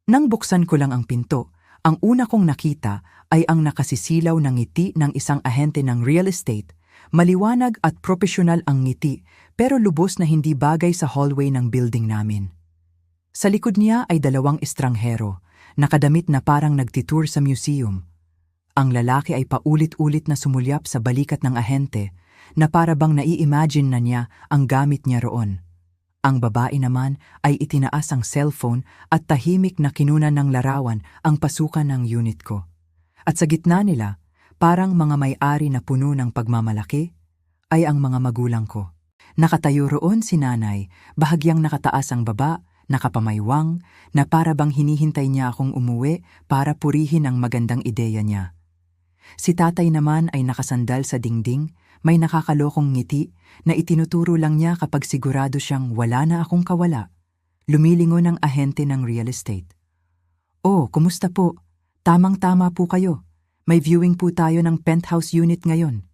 Nang buksan ko lang ang pinto, ang una kong nakita ay ang nakasisilaw na ngiti ng isang ahente ng real estate. Maliwanag at profesional ang ngiti, pero lubos na hindi bagay sa hallway ng building namin. Sa likod niya ay dalawang estranghero, nakadamit na parang nagtitour sa museum. Ang lalaki ay paulit-ulit na sumulyap sa balikat ng ahente, na para bang nai-imagine na niya ang gamit niya roon. Ang babae naman ay itinaas ang cellphone at tahimik na kinunan ng larawan ang pasukan ng unit ko. At sa gitna nila, parang mga may-ari na puno ng pagmamalaki, ay ang mga magulang ko. Nakatayo roon si nanay, bahagyang nakataas ang baba, nakapamaywang, na para bang hinihintay niya akong umuwi para purihin ang magandang ideya niya. Si tatay naman ay nakasandal sa dingding, may nakakalokong ngiti na itinuturo lang niya kapag sigurado siyang wala na akong kawala. Lumilingon ang ahente ng real estate. "Oh, kumusta po? Tamang-tama po kayo. May viewing po tayo ng penthouse unit ngayon."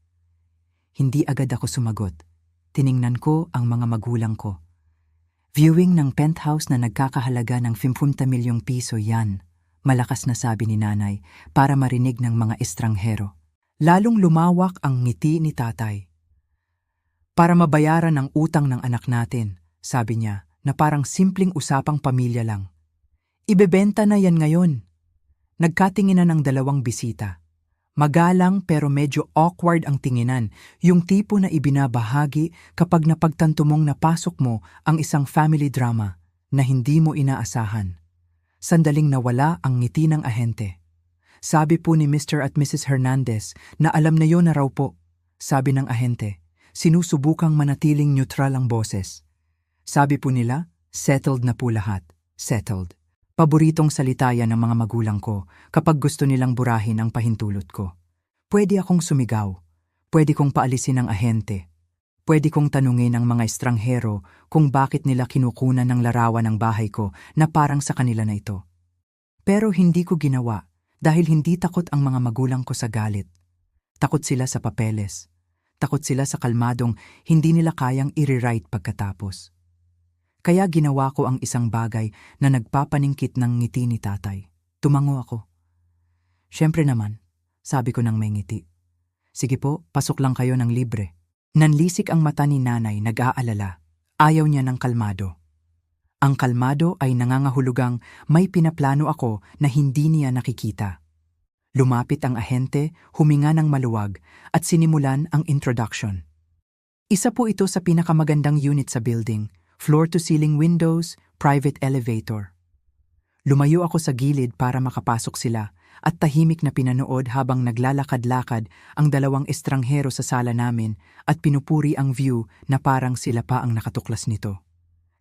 Hindi agad ako sumagot. Tiningnan ko ang mga magulang ko. "Viewing ng penthouse na nagkakahalaga ng 50 milyong piso yan," malakas na sabi ni nanay para marinig ng mga estranghero. Lalong lumawak ang ngiti ni tatay. "Para mabayaran ang utang ng anak natin," sabi niya, na parang simpleng usapang pamilya lang. "Ibebenta na yan ngayon." Nagkatinginan ng dalawang bisita. Magalang pero medyo awkward ang tinginan, yung tipo na ibinabahagi kapag napagtanto mong napasok mo ang isang family drama na hindi mo inaasahan. Sandaling nawala ang ngiti ng ahente. "Sabi po ni Mr. at Mrs. Hernandez na alam na yun na raw po," sabi ng ahente. Sinusubukang manatiling neutral ang boses. Sabi po nila, settled na po lahat. Settled. Paboritong salita yan ng mga magulang ko kapag gusto nilang burahin ang pahintulot ko. Pwede akong sumigaw. Pwede kong paalisin ang ahente. Pwede kong tanungin ang mga estranghero kung bakit nila kinukunan ng larawan ng bahay ko na parang sa kanila na ito. Pero hindi ko ginawa. Dahil hindi takot ang mga magulang ko sa galit. Takot sila sa papeles. Takot sila sa kalmadong hindi nila kayang i-rewrite pagkatapos. Kaya ginawa ko ang isang bagay na nagpapaningkit ng ngiti ni tatay. Tumango ako. "Siyempre naman," sabi ko ng may ngiti. "Sige po, pasok lang kayo ng libre." Nanlisik ang mata ni nanay, nag-aalala. Ayaw niya ng kalmado. Ang kalmado ay nangangahulugang may pinaplano ako na hindi niya nakikita. Lumapit ang ahente, huminga ng maluwag at sinimulan ang introduction. Isa po ito sa pinakamagandang unit sa building, floor-to-ceiling windows, private elevator. Lumayo ako sa gilid para makapasok sila at tahimik na pinanood habang naglalakad-lakad ang dalawang estranghero sa sala namin at pinupuri ang view na parang sila pa ang nakatuklas nito.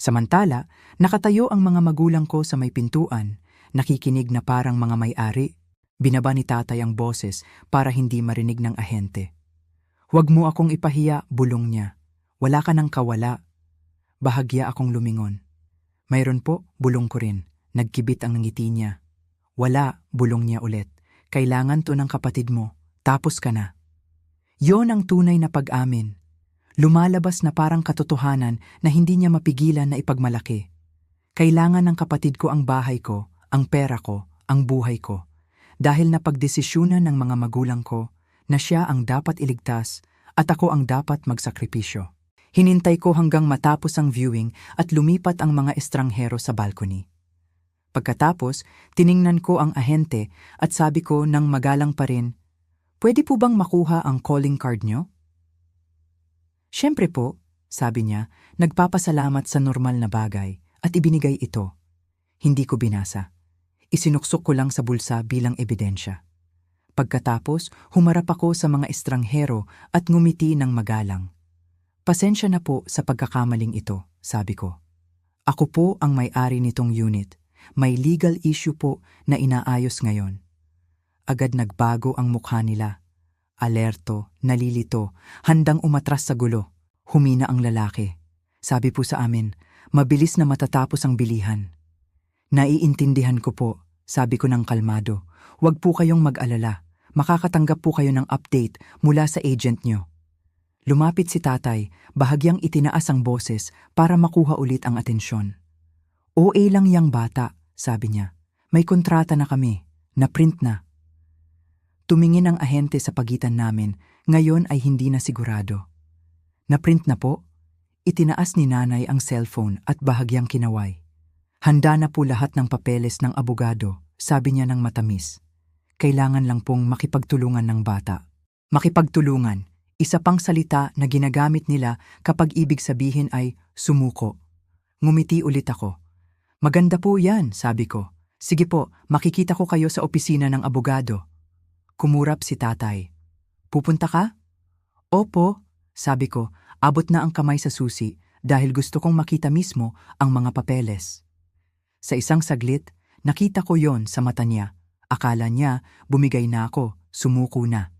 Samantala, nakatayo ang mga magulang ko sa may pintuan, nakikinig na parang mga may-ari. Binaba ni tatay ang boses para hindi marinig ng ahente. "Huwag mo akong ipahiya," bulong niya. "Wala ka ng kawala." Bahagya akong lumingon. "Mayroon po," bulong ko rin. Nagkibit ang ngiti niya. "Wala," bulong niya ulit. "Kailangan to ng kapatid mo. Tapos ka na." Yon ang tunay na pag-amin. Lumalabas na parang katotohanan na hindi niya mapigilan na ipagmalaki. Kailangan ng kapatid ko ang bahay ko, ang pera ko, ang buhay ko. Dahil napagdesisyunan ng mga magulang ko na siya ang dapat iligtas at ako ang dapat magsakripisyo. Hinintay ko hanggang matapos ang viewing at lumipat ang mga estranghero sa balcony. Pagkatapos, tiningnan ko ang ahente at sabi ko nang magalang pa rin, "Pwede po bang makuha ang calling card nyo?" "Siyempre po," sabi niya, nagpapasalamat sa normal na bagay at ibinigay ito. Hindi ko binasa. Isinuksok ko lang sa bulsa bilang ebidensya. Pagkatapos, humarap ako sa mga estranghero at ngumiti ng magalang. "Pasensya na po sa pagkakamaling ito," sabi ko. "Ako po ang may-ari nitong unit. May legal issue po na inaayos ngayon." Agad nagbago ang mukha nila. Alerto, nalilito, handang umatras sa gulo. Humina ang lalaki. "Sabi po sa amin, mabilis na matatapos ang bilihan." "Naiintindihan ko po," sabi ko ng kalmado. "Huwag po kayong mag-alala. Makakatanggap po kayo ng update mula sa agent nyo." Lumapit si tatay, bahagyang itinaas ang boses para makuha ulit ang atensyon. "OA lang yang bata," sabi niya. May kontrata na kami, na-print na. Tumingin ang ahente sa pagitan namin, ngayon ay hindi na sigurado. Na-print na po? Itinaas ni nanay ang cellphone at bahagyang kinaway. Handa na po lahat ng papeles ng abogado, sabi niya ng matamis. Kailangan lang pong makipagtulungan ng bata. Makipagtulungan, isa pang salita na ginagamit nila kapag ibig sabihin ay sumuko. Ngumiti ulit ako. Maganda po yan, sabi ko. Sige po, makikita ko kayo sa opisina ng abogado. Kumurap si tatay. Pupunta ka? Opo, sabi ko, abot na ang kamay sa susi dahil gusto kong makita mismo ang mga papeles. Sa isang saglit, nakita ko yon sa mata niya. Akala niya, bumigay na ako, sumuko na.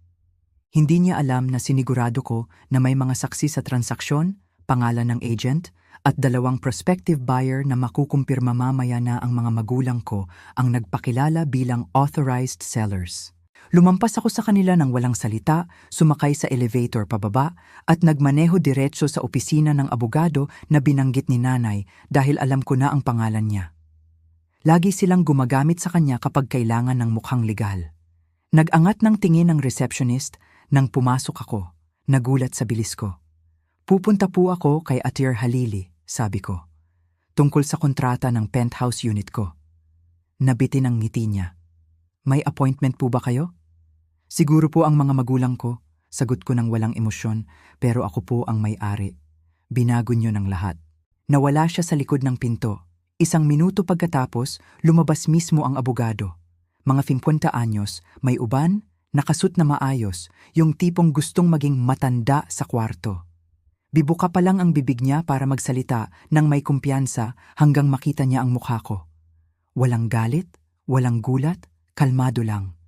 Hindi niya alam na sinigurado ko na may mga saksi sa transaksyon, pangalan ng agent, at 2 prospective buyer na makukumpirma mamaya na ang mga magulang ko ang nagpakilala bilang authorized sellers. Lumampas ako sa kanila ng walang salita, sumakay sa elevator pababa at nagmaneho diretso sa opisina ng abogado na binanggit ni nanay dahil alam ko na ang pangalan niya. Lagi silang gumagamit sa kanya kapag kailangan ng mukhang legal. Nag-angat ng tingin ng receptionist nang pumasok ako, nagulat sa bilis ko. Pupunta po ako kay Atir Halili, sabi ko. Tungkol sa kontrata ng penthouse unit ko. Nabitin ang ngiti niya. May appointment po ba kayo? Siguro po ang mga magulang ko, sagot ko ng walang emosyon, pero ako po ang may-ari. Binago niyo ng lahat. Nawala siya sa likod ng pinto. 1 minuto pagkatapos, lumabas mismo ang abogado. Mga 50 anyos, may uban, nakasut na maayos, yung tipong gustong maging matanda sa kwarto. Bibuka pa lang ang bibig niya para magsalita nang may kumpiyansa hanggang makita niya ang mukha ko. Walang galit, walang gulat, kalmado lang.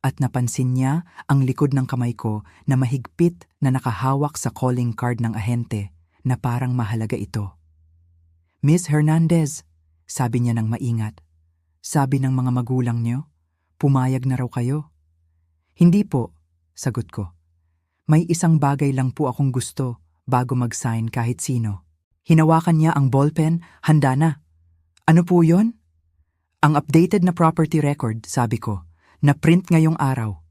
At napansin niya ang likod ng kamay ko na mahigpit na nakahawak sa calling card ng ahente na parang mahalaga ito. Miss Hernandez, sabi niya ng maingat. Sabi ng mga magulang niyo, pumayag na raw kayo. Hindi po, sagot ko. May isang bagay lang po akong gusto bago mag-sign kahit sino. Hinawakan niya ang ballpen, handa na. Ano po yon? Ang updated na property record, sabi ko. Na-print ngayong araw.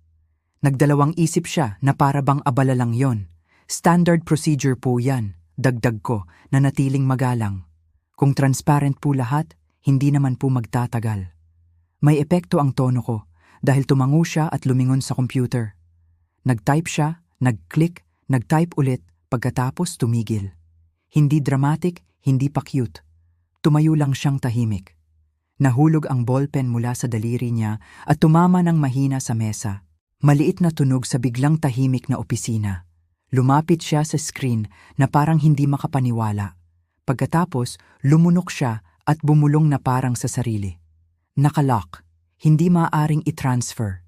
Nagdalawang isip siya na para bang abala lang yon. Standard procedure po yan, dagdag ko, na natiling magalang. Kung transparent po lahat, hindi naman po magtatagal. May epekto ang tono ko dahil tumango siya at lumingon sa computer. Nag-type siya, nag-click, nag-type ulit, pagkatapos tumigil. Hindi dramatic, hindi pa cute. Tumayo lang siyang tahimik. Nahulog ang ballpen mula sa daliri niya at tumama ng mahina sa mesa. Maliit na tunog sa biglang tahimik na opisina. Lumapit siya sa screen na parang hindi makapaniwala. Pagkatapos, lumunok siya at bumulong na parang sa sarili. Nakalock. Hindi maaaring i-transfer.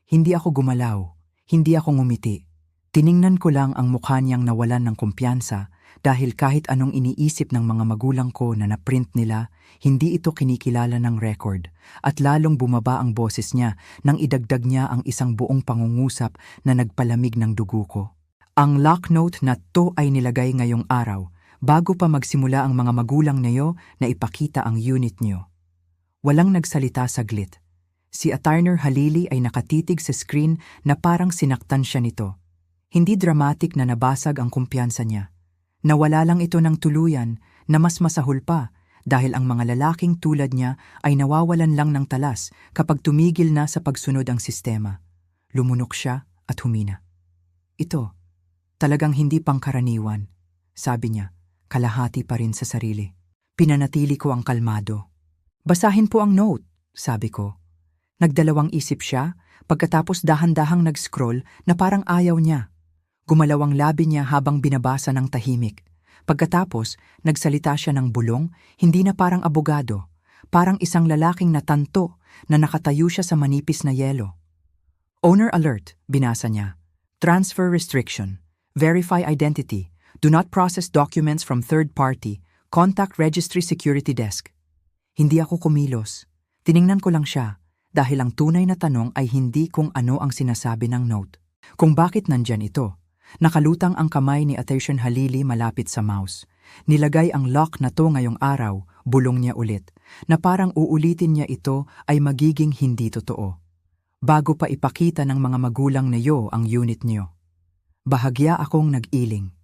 Hindi ako gumalaw. Hindi ako ngumiti. Tiningnan ko lang ang mukha niyang nawalan ng kumpiyansa dahil kahit anong iniisip ng mga magulang ko na na-print nila, hindi ito kinikilala ng record at lalong bumaba ang boses niya nang idagdag niya ang isang buong pangungusap na nagpalamig ng dugo ko. Ang lock note na to ay nilagay ngayong araw bago pa magsimula ang mga magulang niyo na ipakita ang unit niyo. Walang nagsalita saglit. Si Attorney Halili ay nakatitig sa screen na parang sinaktan siya nito. Hindi dramatic na nabasag ang kumpiyansa niya. Nawala lang ito ng tuluyan na mas masahol pa dahil ang mga lalaking tulad niya ay nawawalan lang ng talas kapag tumigil na sa pagsunod ang sistema. Lumunok siya at humina. Ito, talagang hindi pangkaraniwan, sabi niya, kalahati pa rin sa sarili. Pinanatili ko ang kalmado. Basahin po ang note, sabi ko. Nagdalawang isip siya pagkatapos dahan-dahang nag-scroll na parang ayaw niya. Gumalaw ang labi niya habang binabasa ng tahimik. Pagkatapos, nagsalita siya ng bulong, hindi na parang abogado, parang isang lalaking natanto na nakatayo siya sa manipis na yelo. Owner alert, binasa niya. Transfer restriction. Verify identity. Do not process documents from third party. Contact Registry Security Desk. Hindi ako kumilos. Tiningnan ko lang siya dahil ang tunay na tanong ay hindi kung ano ang sinasabi ng note. Kung bakit nandyan ito. Nakalutang ang kamay ni Attorney Halili malapit sa mouse. Nilagay ang lock na to ngayong araw, bulong niya ulit, na parang uulitin niya ito ay magiging hindi totoo. Bago pa ipakita ng mga magulang niyo ang unit niyo. Bahagya akong nag-iling.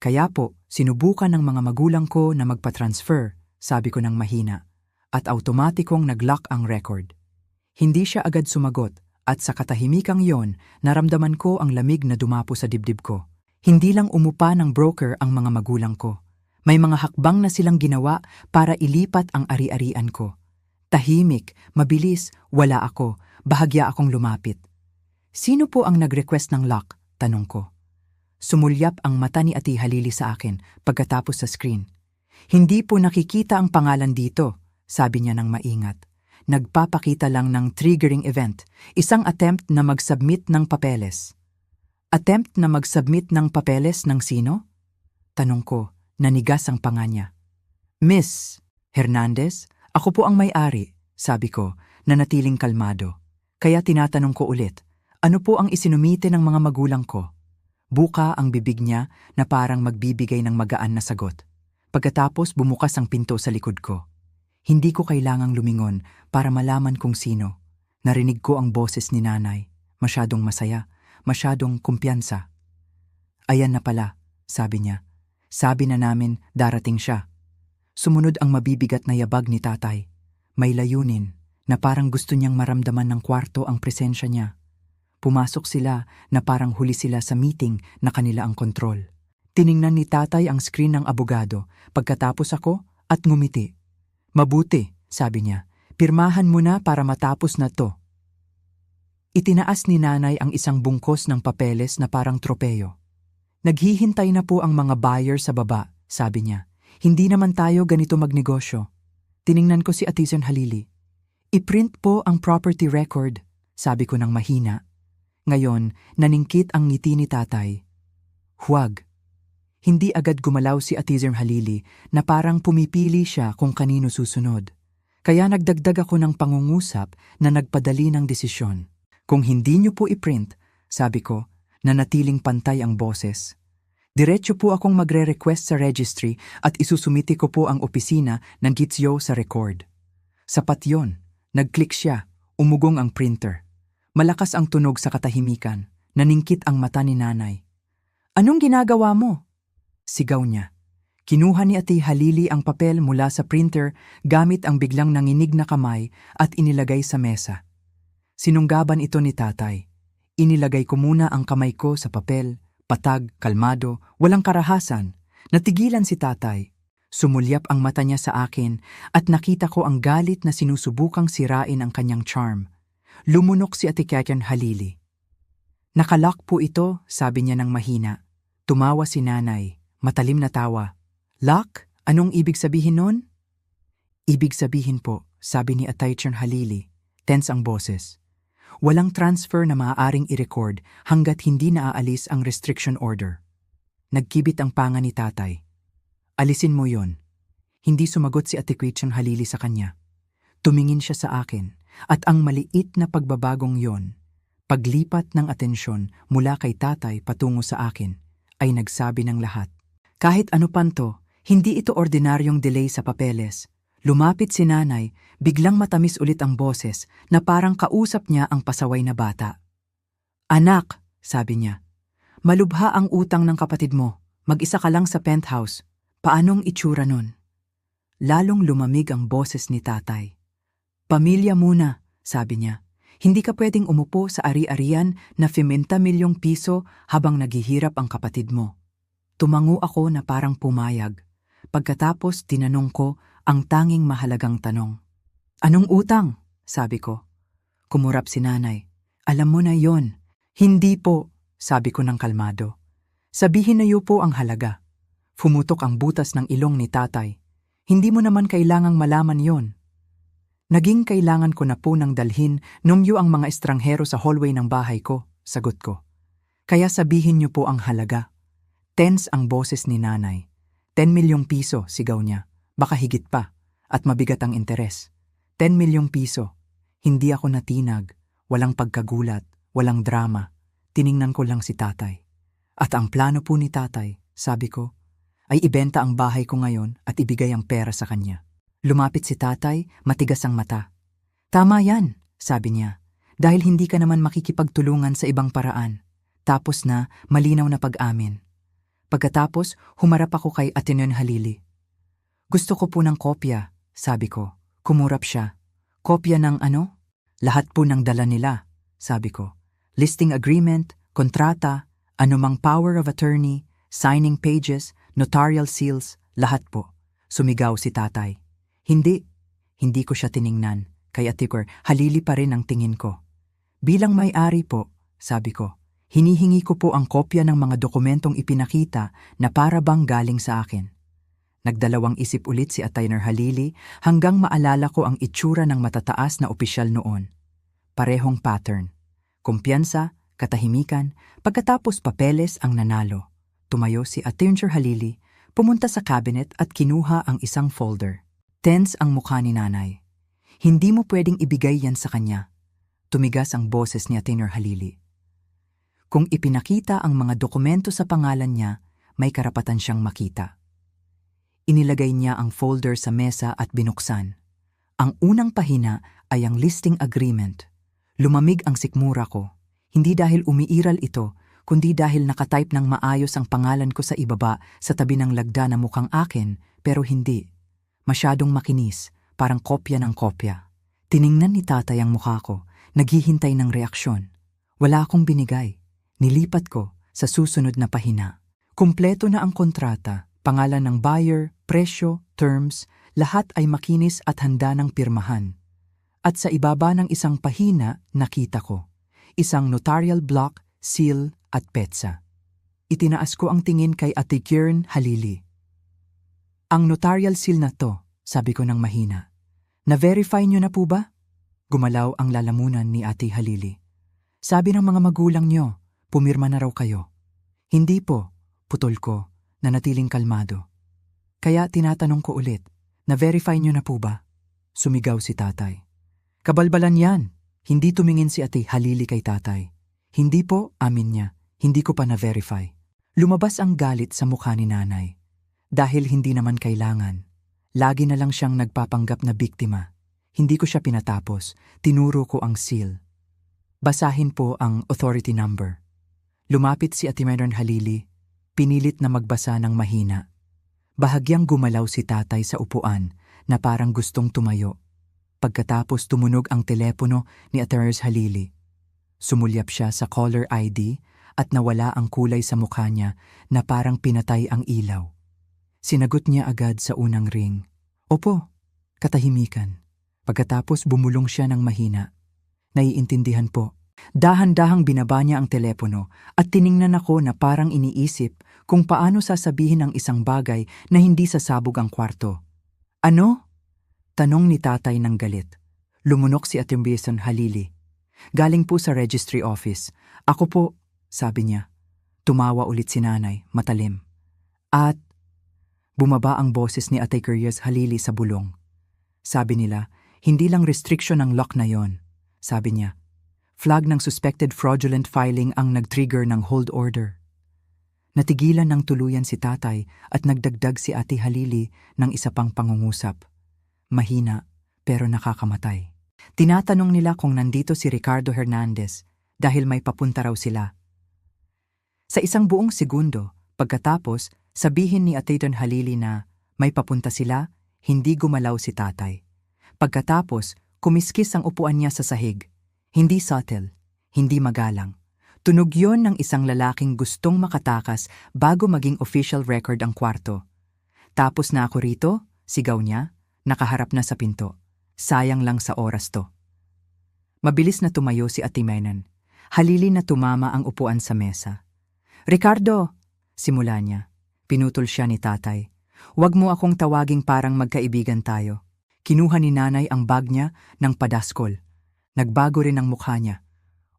Kaya po, sinubukan ng mga magulang ko na magpa-transfer, sabi ko ng mahina, at automatikong nag-lock ang record. Hindi siya agad sumagot, at sa katahimikang yon, naramdaman ko ang lamig na dumapo sa dibdib ko. Hindi lang umupa ng broker ang mga magulang ko. May mga hakbang na silang ginawa para ilipat ang ari-arian ko. Tahimik, mabilis, wala ako, bahagya akong lumapit. Sino po ang nag-request ng lock? Tanong ko. Sumulyap ang mata ni Ate Halili sa akin pagkatapos sa screen. Hindi po nakikita ang pangalan dito, sabi niya ng maingat. Nagpapakita lang ng triggering event, isang attempt na mag-submit ng papeles. Attempt na mag-submit ng papeles ng sino? Tanong ko, nanigas ang panga niya. Miss Hernandez, ako po ang may-ari, sabi ko, nanatiling kalmado. Kaya tinatanong ko ulit, ano po ang isinumite ng mga magulang ko? Buka ang bibig niya na parang magbibigay ng magaan na sagot. Pagkatapos bumukas ang pinto sa likod ko. Hindi ko kailangang lumingon para malaman kung sino. Narinig ko ang boses ni nanay. Masyadong masaya, masyadong kumpiyansa. Ayan na pala, sabi niya. Sabi na namin darating siya. Sumunod ang mabibigat na yabag ni tatay. May layunin na parang gusto niyang maramdaman ng kwarto ang presensya niya. Pumasok sila na parang huli sila sa meeting na kanila ang kontrol. Tiningnan ni tatay ang screen ng abogado pagkatapos ako at ngumiti. Mabuti, sabi niya. Pirmahan mo na para matapos na to. Itinaas ni nanay ang isang bungkos ng papeles na parang tropeyo. Naghihintay na po ang mga buyer sa baba, sabi niya. Hindi naman tayo ganito magnegosyo. Tiningnan ko si Atizon Halili. I-print po ang property record, sabi ko ng mahina. Ngayon, naningkit ang ngiti ni tatay. Huwag. Hindi agad gumalaw si Atizon Halili na parang pumipili siya kung kanino susunod. Kaya nagdagdag ako ng pangungusap na nagpadali ng desisyon. Kung hindi niyo po i-print, sabi ko, nanatiling pantay ang boses. Diretso po akong magre-request sa registry at isusumiti ko po ang opisina ng GITSYO sa record. Sapat yon. Nag-click siya, umugong ang printer. Malakas ang tunog sa katahimikan, naningkit ang mata ni nanay. Anong ginagawa mo? Sigaw niya. Kinuha ni Ate Halili ang papel mula sa printer gamit ang biglang nanginig na kamay at inilagay sa mesa. Sinunggaban ito ni tatay. Inilagay ko muna ang kamay ko sa papel, patag, kalmado, walang karahasan. Natigilan si tatay. Sumulyap ang mata niya sa akin at nakita ko ang galit na sinusubukang sirain ang kanyang charm. Lumunok si Ate Keken Halili. Nakalock po ito, sabi niya ng mahina. Tumawa si nanay, matalim na tawa. Lock? Anong ibig sabihin nun? Ibig sabihin po, sabi ni Atay Halili. Tense ang boses. Walang transfer na maaaring i-record hanggat hindi naaalis ang restriction order. Nagkibit ang panga ni tatay. Alisin mo yon. Hindi sumagot si Ate Halili sa kanya. Tumingin siya sa akin at ang maliit na pagbabagong yon, paglipat ng atensyon mula kay tatay patungo sa akin, ay nagsabi ng lahat. Kahit ano panto, hindi ito ordinaryong delay sa papeles. Lumapit si nanay, biglang matamis ulit ang boses na parang kausap niya ang pasaway na bata. Anak, sabi niya, malubha ang utang ng kapatid mo. Mag-isa ka lang sa penthouse. Paanong itsura nun? Lalong lumamig ang boses ni tatay. Pamilya muna, sabi niya. Hindi ka pwedeng umupo sa ari-arian na 50 milyong piso habang naghihirap ang kapatid mo. Tumango ako na parang pumayag. Pagkatapos tinanong ko ang tanging mahalagang tanong. Anong utang? Sabi ko. Kumurap si nanay. Alam mo na yon. Hindi po, sabi ko ng kalmado. Sabihin na iyo po ang halaga. Fumutok ang butas ng ilong ni tatay. Hindi mo naman kailangang malaman yon. Naging kailangan ko na po nang dalhin numyo ang mga estranghero sa hallway ng bahay ko, sagot ko. Kaya sabihin niyo po ang halaga. Tense ang boses ni nanay. 10 milyong piso, sigaw niya. Baka higit pa. At mabigat ang interes. 10 milyong piso. Hindi ako natinag. Walang pagkagulat. Walang drama. Tiningnan ko lang si tatay. At ang plano po ni tatay, sabi ko, ay ibenta ang bahay ko ngayon at ibigay ang pera sa kanya. Lumapit si tatay, matigas ang mata. Tama yan, sabi niya, dahil hindi ka naman makikipagtulungan sa ibang paraan. Tapos na, malinaw na pag-amin. Pagkatapos, humarap ako kay Atenon Halili. Gusto ko po ng kopya, sabi ko. Kumurap siya. Kopya ng ano? Lahat po ng dala nila, sabi ko. Listing agreement, kontrata, anumang power of attorney, signing pages, notarial seals, lahat po. Sumigaw si tatay. Hindi ko siya tiningnan. Kay Atikor, Halili pa rin ang tingin ko. Bilang may-ari po, sabi ko, hinihingi ko po ang kopya ng mga dokumentong ipinakita na para bang galing sa akin. Nagdalawang isip ulit si Attorney Halili hanggang maalala ko ang itsura ng matataas na opisyal noon. Parehong pattern. Kumpiyansa, katahimikan, pagkatapos papeles ang nanalo. Tumayo si Attorney Halili, pumunta sa cabinet at kinuha ang isang folder. Tense ang mukha ni nanay. Hindi mo pwedeng ibigay yan sa kanya. Tumigas ang boses ni Attorney Halili. Kung ipinakita ang mga dokumento sa pangalan niya, may karapatan siyang makita. Inilagay niya ang folder sa mesa at binuksan. Ang unang pahina ay ang listing agreement. Lumamig ang sikmura ko. Hindi dahil umiiral ito, kundi dahil nakatype ng maayos ang pangalan ko sa ibaba sa tabi ng lagda na mukhang akin, pero hindi. Masyadong makinis, parang kopya ng kopya. Tiningnan ni tatay ang mukha ko, naghihintay ng reaksyon. Wala akong binigay. Nilipat ko sa susunod na pahina. Kumpleto na ang kontrata, pangalan ng buyer, presyo, terms, lahat ay makinis at handa ng pirmahan. At sa ibaba ng isang pahina, nakita ko. Isang notarial block, seal at petsa. Itinaas ko ang tingin kay Ate Kieran Halili. Ang notarial seal na to, sabi ko ng mahina. Na-verify niyo na po ba? Gumalaw ang lalamunan ni Ate Halili. Sabi ng mga magulang niyo, pumirma na raw kayo. Hindi po, putol ko, na natiling kalmado. Kaya tinatanong ko ulit, na-verify niyo na po ba? Sumigaw si tatay. Kabalbalan yan. Hindi tumingin si Ate Halili kay tatay. Hindi po, amin niya. Hindi ko pa na-verify. Lumabas ang galit sa mukha ni nanay. Dahil hindi naman kailangan. Lagi na lang siyang nagpapanggap na biktima. Hindi ko siya pinatapos. Tinuro ko ang seal. Basahin po ang authority number. Lumapit si Ate Meron Halili. Pinilit na magbasa ng mahina. Bahagyang gumalaw si tatay sa upuan na parang gustong tumayo. Pagkatapos tumunog ang telepono ni Attorney Halili. Sumulyap siya sa caller ID at nawala ang kulay sa mukha niya na parang pinatay ang ilaw. Sinagot niya agad sa unang ring. Opo, katahimikan. Pagkatapos bumulong siya ng mahina. Naiintindihan po. Dahan-dahang binaba niya ang telepono at tiningnan ako na parang iniisip kung paano sasabihin ang isang bagay na hindi sasabog ang kwarto. Ano? Tanong ni tatay ng galit. Lumunok si Attorney Halili. Galing po sa registry office. Ako po, sabi niya. Tumawa ulit si nanay, matalim. At bumaba ang boses ni Ate Curious Halili sa bulong. Sabi nila, hindi lang restriction ang lock na yon. Sabi niya, flag ng suspected fraudulent filing ang nag-trigger ng hold order. Natigilan ng tuluyan si tatay at nagdagdag si Ate Halili ng isa pang pangungusap. Mahina pero nakakamatay. Tinatanong nila kung nandito si Ricardo Hernandez dahil may papunta raw sila. Sa isang buong segundo, pagkatapos, sabihin ni Ate Halili na may papunta sila, hindi gumalaw si tatay. Pagkatapos, kumiskis ang upuan niya sa sahig. Hindi subtle, hindi magalang. Tunog yon ng isang lalaking gustong makatakas bago maging official record ang kwarto. Tapos na ako rito, sigaw niya, nakaharap na sa pinto. Sayang lang sa oras to. Mabilis na tumayo si Ate Menon. Halili na tumama ang upuan sa mesa. Ricardo, simula niya. Pinutol siya ni tatay. Huwag mo akong tawaging parang magkaibigan tayo. Kinuha ni nanay ang bag niya ng padaskol. Nagbago rin ang mukha niya.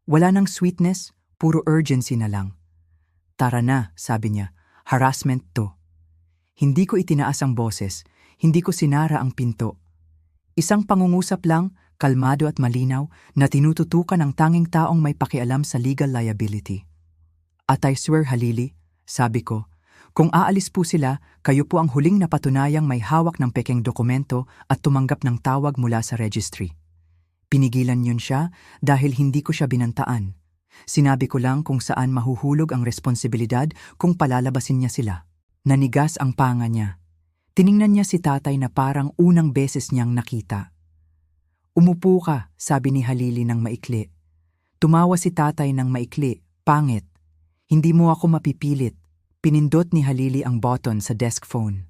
Wala nang sweetness, puro urgency na lang. Tara na, sabi niya. Harassment to. Hindi ko itinaas ang boses. Hindi ko sinara ang pinto. Isang pangungusap lang, kalmado at malinaw, na tinututukan ang tanging taong may pakialam sa legal liability. At I swear Halili, sabi ko, Kung aalis po sila, kayo po ang huling napatunayang may hawak ng pekeng dokumento at tumanggap ng tawag mula sa registry. Pinigilan yun siya dahil hindi ko siya binantaan. Sinabi ko lang kung saan mahuhulog ang responsibilidad kung palalabasin niya sila. Nanigas ang panga niya. Tiningnan niya si tatay na parang unang beses niyang nakita. Umupo ka, sabi ni Halili ng maikli. Tumawa si tatay ng maikli, pangit. Hindi mo ako mapipilit. Pinindot ni Halili ang button sa desk phone.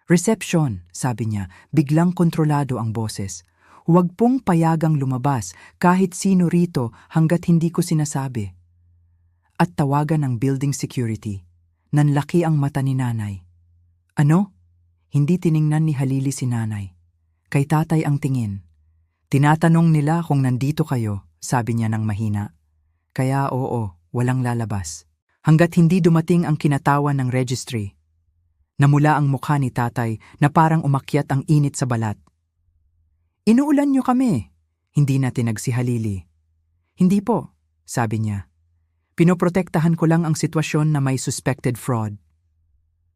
Reception, sabi niya, biglang kontrolado ang boses. Huwag pong payagang lumabas kahit sino rito hanggat hindi ko sinasabi. At tawagan ng building security. Nanlaki ang mata ni nanay. Ano? Hindi tiningnan ni Halili si nanay. Kay tatay ang tingin. Tinatanong nila kung nandito kayo, sabi niya ng mahina. Kaya oo, walang lalabas. Hanggat hindi dumating ang kinatawan ng registry. Namula ang mukha ni tatay na parang umakyat ang init sa balat. Inuulan niyo kami. Hindi na tinag si Halili. Hindi po, sabi niya. Pinoprotektahan ko lang ang sitwasyon na may suspected fraud.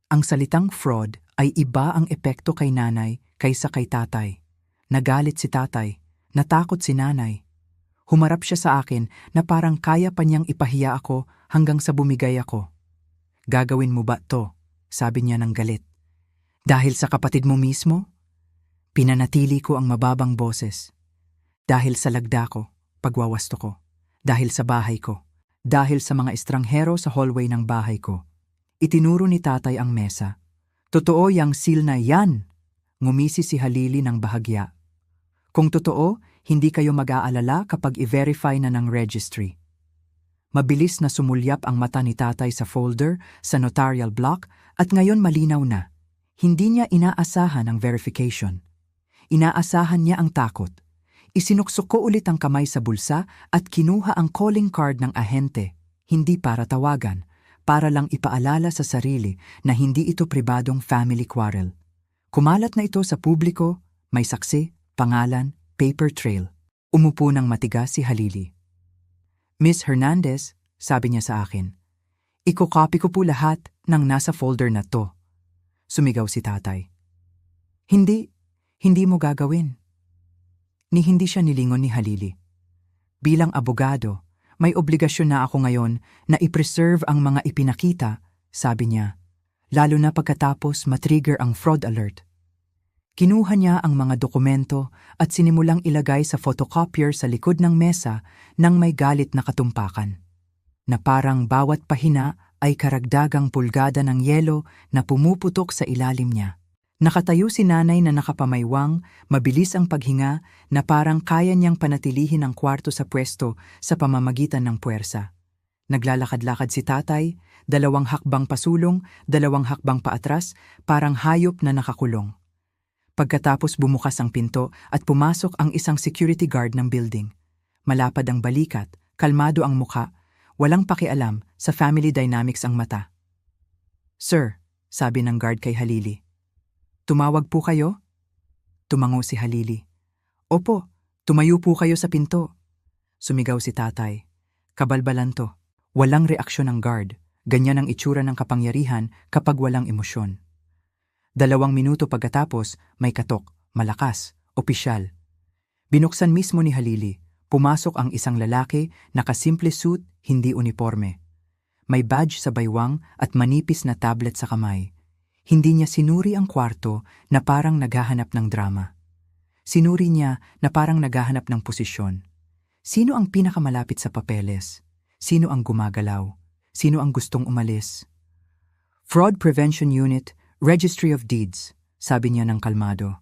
Ang salitang fraud ay iba ang epekto kay nanay kaysa kay tatay. Nagalit si tatay, natakot si nanay. Humarap siya sa akin na parang kaya pa niyang ipahiya ako hanggang sa bumigay ako. Gagawin mo ba to? Sabi niya ng galit. Dahil sa kapatid mo mismo? Pinanatili ko ang mababang boses. Dahil sa lagda ko, pagwawasto ko. Dahil sa bahay ko. Dahil sa mga estranghero sa hallway ng bahay ko. Itinuro ni tatay ang mesa. Totoo yang seal na yan! Ngumisi si Halili ng bahagya. Kung totoo, hindi kayo mag-aalala kapag i-verify na ng registry. Mabilis na sumulyap ang mata ni tatay sa folder, sa notarial block, at ngayon malinaw na. Hindi niya inaasahan ang verification. Inaasahan niya ang takot. Isinuksok ko ulit ang kamay sa bulsa at kinuha ang calling card ng ahente, hindi para tawagan, para lang ipaalala sa sarili na hindi ito pribadong family quarrel. Kumalat na ito sa publiko, may saksi, pangalan, paper trail. Umupo ng matigas si Halili. Miss Hernandez, sabi niya sa akin, iko-copy ko po lahat ng nasa folder na to. Sumigaw si tatay. Hindi mo gagawin. Hindi siya nilingon ni Halili. Bilang abogado, may obligasyon na ako ngayon na i-preserve ang mga ipinakita, sabi niya, lalo na pagkatapos matrigger ang fraud alert. Kinuha niya ang mga dokumento at sinimulang ilagay sa photocopier sa likod ng mesa nang may galit na katumpakan. Na parang bawat pahina ay karagdagang pulgada ng yelo na pumuputok sa ilalim niya. Nakatayo si nanay na nakapamaywang, mabilis ang paghinga na parang kaya niyang panatilihin ang kwarto sa pwesto sa pamamagitan ng puwersa. Naglalakad-lakad si tatay, 2 hakbang pasulong, 2 hakbang paatras, parang hayop na nakakulong. Pagkatapos bumukas ang pinto at pumasok ang isang security guard ng building. Malapad ang balikat, kalmado ang mukha, walang pakialam, sa family dynamics ang mata. Sir, sabi ng guard kay Halili. Tumawag po kayo? Tumango si Halili. Opo, tumayo po kayo sa pinto. Sumigaw si tatay. Kabalbalan to. Walang reaksyon ng guard. Ganyan ang itsura ng kapangyarihan kapag walang emosyon. 2 minuto pagkatapos, may katok, malakas, opisyal. Binuksan mismo ni Halili. Pumasok ang isang lalaki, nakasimple suit, hindi uniforme. May badge sa baywang at manipis na tablet sa kamay. Hindi niya sinuri ang kwarto na parang naghahanap ng drama. Sinuri niya na parang naghahanap ng posisyon. Sino ang pinakamalapit sa papeles? Sino ang gumagalaw? Sino ang gustong umalis? Fraud Prevention Unit, Registry of Deeds, sabi niya ng kalmado.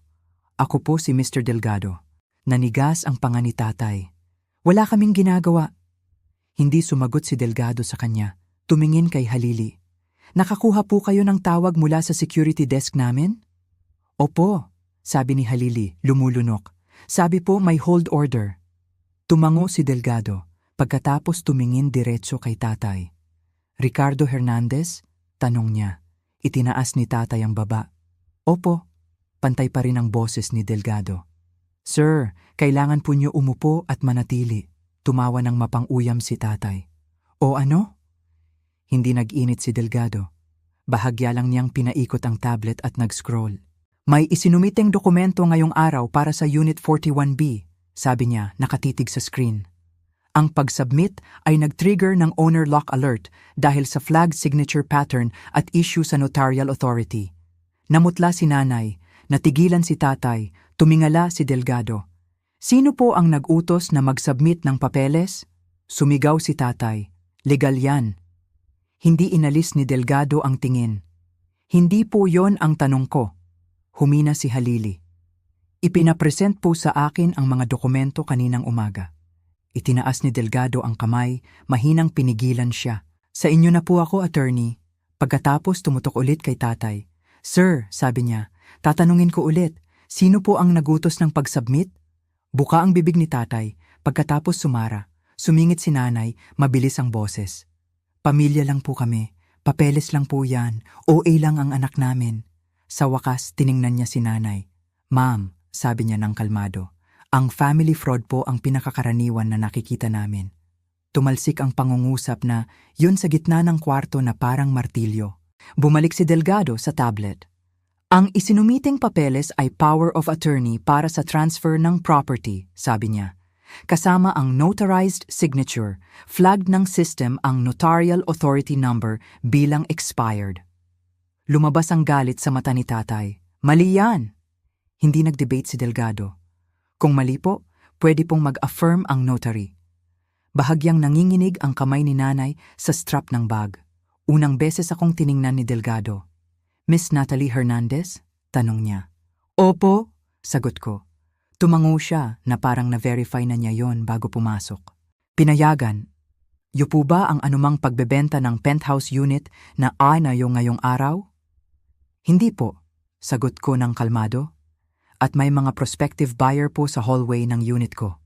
Ako po si Mr. Delgado. Nanigas ang panga ni tatay. Wala kaming ginagawa. Hindi sumagot si Delgado sa kanya. Tumingin kay Halili. Nakakuha po kayo ng tawag mula sa security desk namin? Opo, sabi ni Halili, lumulunok. Sabi po may hold order. Tumango si Delgado, pagkatapos tumingin diretso kay tatay. Ricardo Hernandez? Tanong niya. Itinaas ni tatay ang baba. Opo, pantay pa rin ang boses ni Delgado. Sir, kailangan po niyo umupo at manatili. Tumawa ng mapang-uyam si tatay. O ano? Hindi nag-init si Delgado. Bahagya lang niyang pinaikot ang tablet at nag-scroll. May isinumiteng dokumento ngayong araw para sa Unit 41B, sabi niya nakatitig sa screen. Ang pag-submit ay nag-trigger ng owner lock alert dahil sa flag signature pattern at issue sa notarial authority. Namutla si nanay, natigilan si tatay, tumingala si Delgado. Sino po ang nag-utos na mag-submit ng papeles? Sumigaw si tatay. Legal yan. Hindi inalis ni Delgado ang tingin. Hindi po yon ang tanong ko. Humina si Halili. Ipinapresent po sa akin ang mga dokumento kaninang umaga. Itinaas ni Delgado ang kamay, mahinang pinigilan siya. Sa inyo na po ako, attorney. Pagkatapos tumutok ulit kay tatay. Sir, sabi niya, tatanungin ko ulit, sino po ang nagutos ng pag-submit? Buka ang bibig ni tatay, pagkatapos sumara. Sumingit si nanay, mabilis ang boses. Pamilya lang po kami, papeles lang po yan, OA lang ang anak namin. Sa wakas, tiningnan niya si nanay. Ma'am, sabi niya ng kalmado, ang family fraud po ang pinakakaraniwan na nakikita namin. Tumalsik ang pangungusap na yun sa gitna ng kwarto na parang martilyo. Bumalik si Delgado sa tablet. Ang isinumiting papeles ay power of attorney para sa transfer ng property, sabi niya. Kasama ang notarized signature, flagged ng system ang notarial authority number bilang expired. Lumabas ang galit sa mata ni tatay. Mali yan! Hindi nag-debate si Delgado. Kung mali po, pwede pong mag-affirm ang notary. Bahagyang nanginginig ang kamay ni nanay sa strap ng bag. Unang beses akong tiningnan ni Delgado. Miss Natalie Hernandez? Tanong niya. Opo, sagot ko. Tumango siya na parang na-verify na niya yon bago pumasok. Pinayagan. Yupo ba ang anumang pagbebenta ng penthouse unit na anayo ngayong araw? Hindi po, sagot ko ng kalmado. At may mga prospective buyer po sa hallway ng unit ko.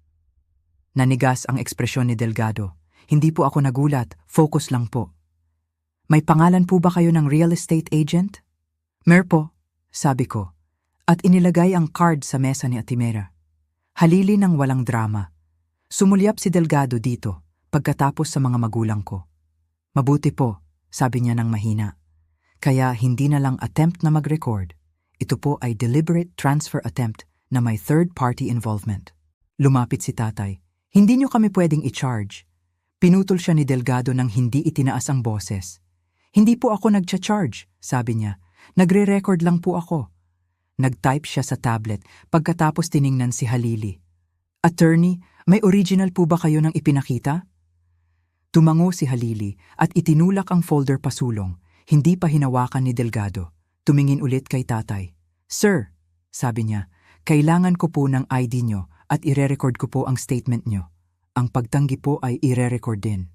Nanigas ang ekspresyon ni Delgado. Hindi po ako nagulat, focus lang po. May pangalan po ba kayo ng real estate agent? Mer po, sabi ko. At inilagay ang card sa mesa ni Atimera. Halili ng walang drama. Sumulyap si Delgado dito pagkatapos sa mga magulang ko. Mabuti po, sabi niya ng mahina. Kaya hindi na lang attempt na mag-record. Ito po ay deliberate transfer attempt na may third-party involvement. Lumapit si tatay. Hindi niyo kami pwedeng i-charge. Pinutol siya ni Delgado nang hindi itinaas ang boses. Hindi po ako nag-charge, sabi niya. Nagre-record lang po ako. Nag-type siya sa tablet pagkatapos tiningnan si Halili. Attorney, may original po ba kayo ng ipinakita? Tumango si Halili at itinulak ang folder pasulong. Hindi pa hinawakan ni Delgado. Tumingin ulit kay tatay. Sir, sabi niya, kailangan ko po ng ID nyo at ire-record ko po ang statement nyo. Ang pagtanggi po ay ire-record din.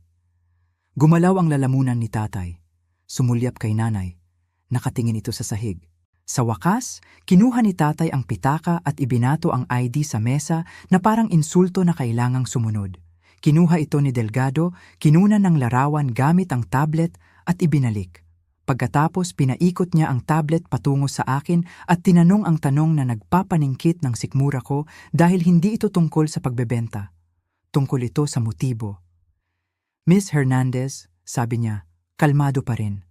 Gumalaw ang lalamunan ni tatay. Sumulyap kay nanay. Nakatingin ito sa sahig. Sa wakas, kinuha ni tatay ang pitaka at ibinato ang ID sa mesa na parang insulto na kailangang sumunod. Kinuha ito ni Delgado, kinuna ng larawan gamit ang tablet at ibinalik. Pagkatapos pinaikot niya ang tablet patungo sa akin at tinanong ang tanong na nagpapaningkit ng sikmura ko dahil hindi ito tungkol sa pagbebenta. Tungkol ito sa motibo. Miss Hernandez, sabi niya, kalmado pa rin.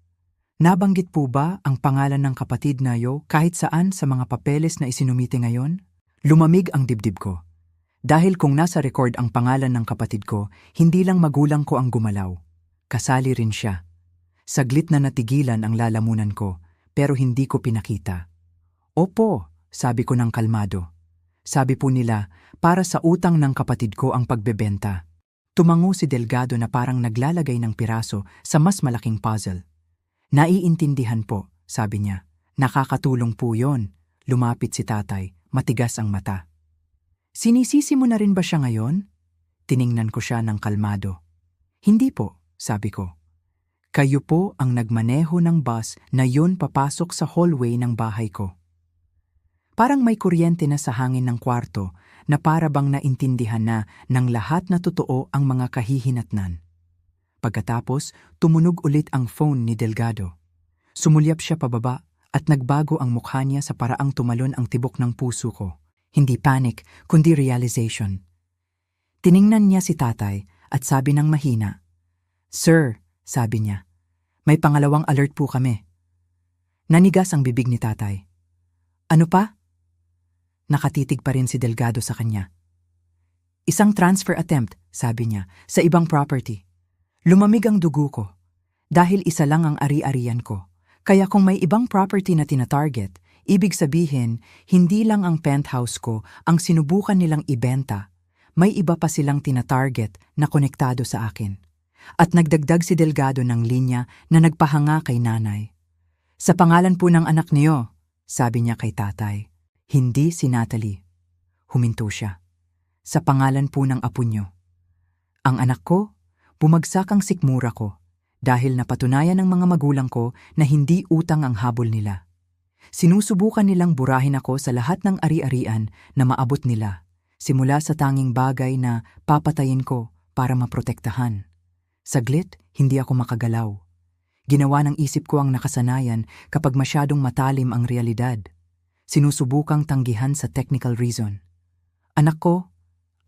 Nabanggit po ba ang pangalan ng kapatid nayo kahit saan sa mga papeles na isinumite ngayon? Lumamig ang dibdib ko. Dahil kung nasa record ang pangalan ng kapatid ko, hindi lang magulang ko ang gumalaw. Kasali rin siya. Saglit na natigilan ang lalamunan ko, pero hindi ko pinakita. Opo, sabi ko ng kalmado. Sabi po nila, para sa utang ng kapatid ko ang pagbebenta. Tumango si Delgado na parang naglalagay ng piraso sa mas malaking puzzle. Naiintindihan po, sabi niya. Nakakatulong po yon. Lumapit si tatay, matigas ang mata. Sinisisi mo na rin ba siya ngayon? Tiningnan ko siya ng kalmado. Hindi po, sabi ko. Kayo po ang nagmaneho ng bus na yon papasok sa hallway ng bahay ko. Parang may kuryente na sa hangin ng kwarto na para bang naintindihan na ng lahat na totoo ang mga kahihinatnan. Pagkatapos, tumunog ulit ang phone ni Delgado. Sumulyap siya pababa at nagbago ang mukha niya sa paraang tumalon ang tibok ng puso ko. Hindi panic, kundi realization. Tiningnan niya si tatay at sabi ng mahina, Sir, sabi niya, may pangalawang alert po kami. Nanigas ang bibig ni tatay. Ano pa? Nakatitig pa rin si Delgado sa kanya. Isang transfer attempt, sabi niya, sa ibang property. Lumamig ang dugo ko. Dahil isa lang ang ari-arian ko. Kaya kung may ibang property na tinatarget, ibig sabihin, hindi lang ang penthouse ko ang sinubukan nilang ibenta. May iba pa silang tinatarget na konektado sa akin. At nagdagdag si Delgado ng linya na nagpahanga kay nanay. Sa pangalan po ng anak niyo, sabi niya kay tatay. Hindi si Natalie. Huminto siya. Sa pangalan po ng apo niyo. Ang anak ko, bumagsak ang sikmura ko dahil napatunayan ng mga magulang ko na hindi utang ang habol nila. Sinusubukan nilang burahin ako sa lahat ng ari-arian na maabot nila, simula sa tanging bagay na papatayin ko para maprotektahan. Saglit, hindi ako makagalaw. Ginawa ng isip ko ang nakasanayan kapag masyadong matalim ang realidad. Sinusubukang tanggihan sa technical reason. Anak ko,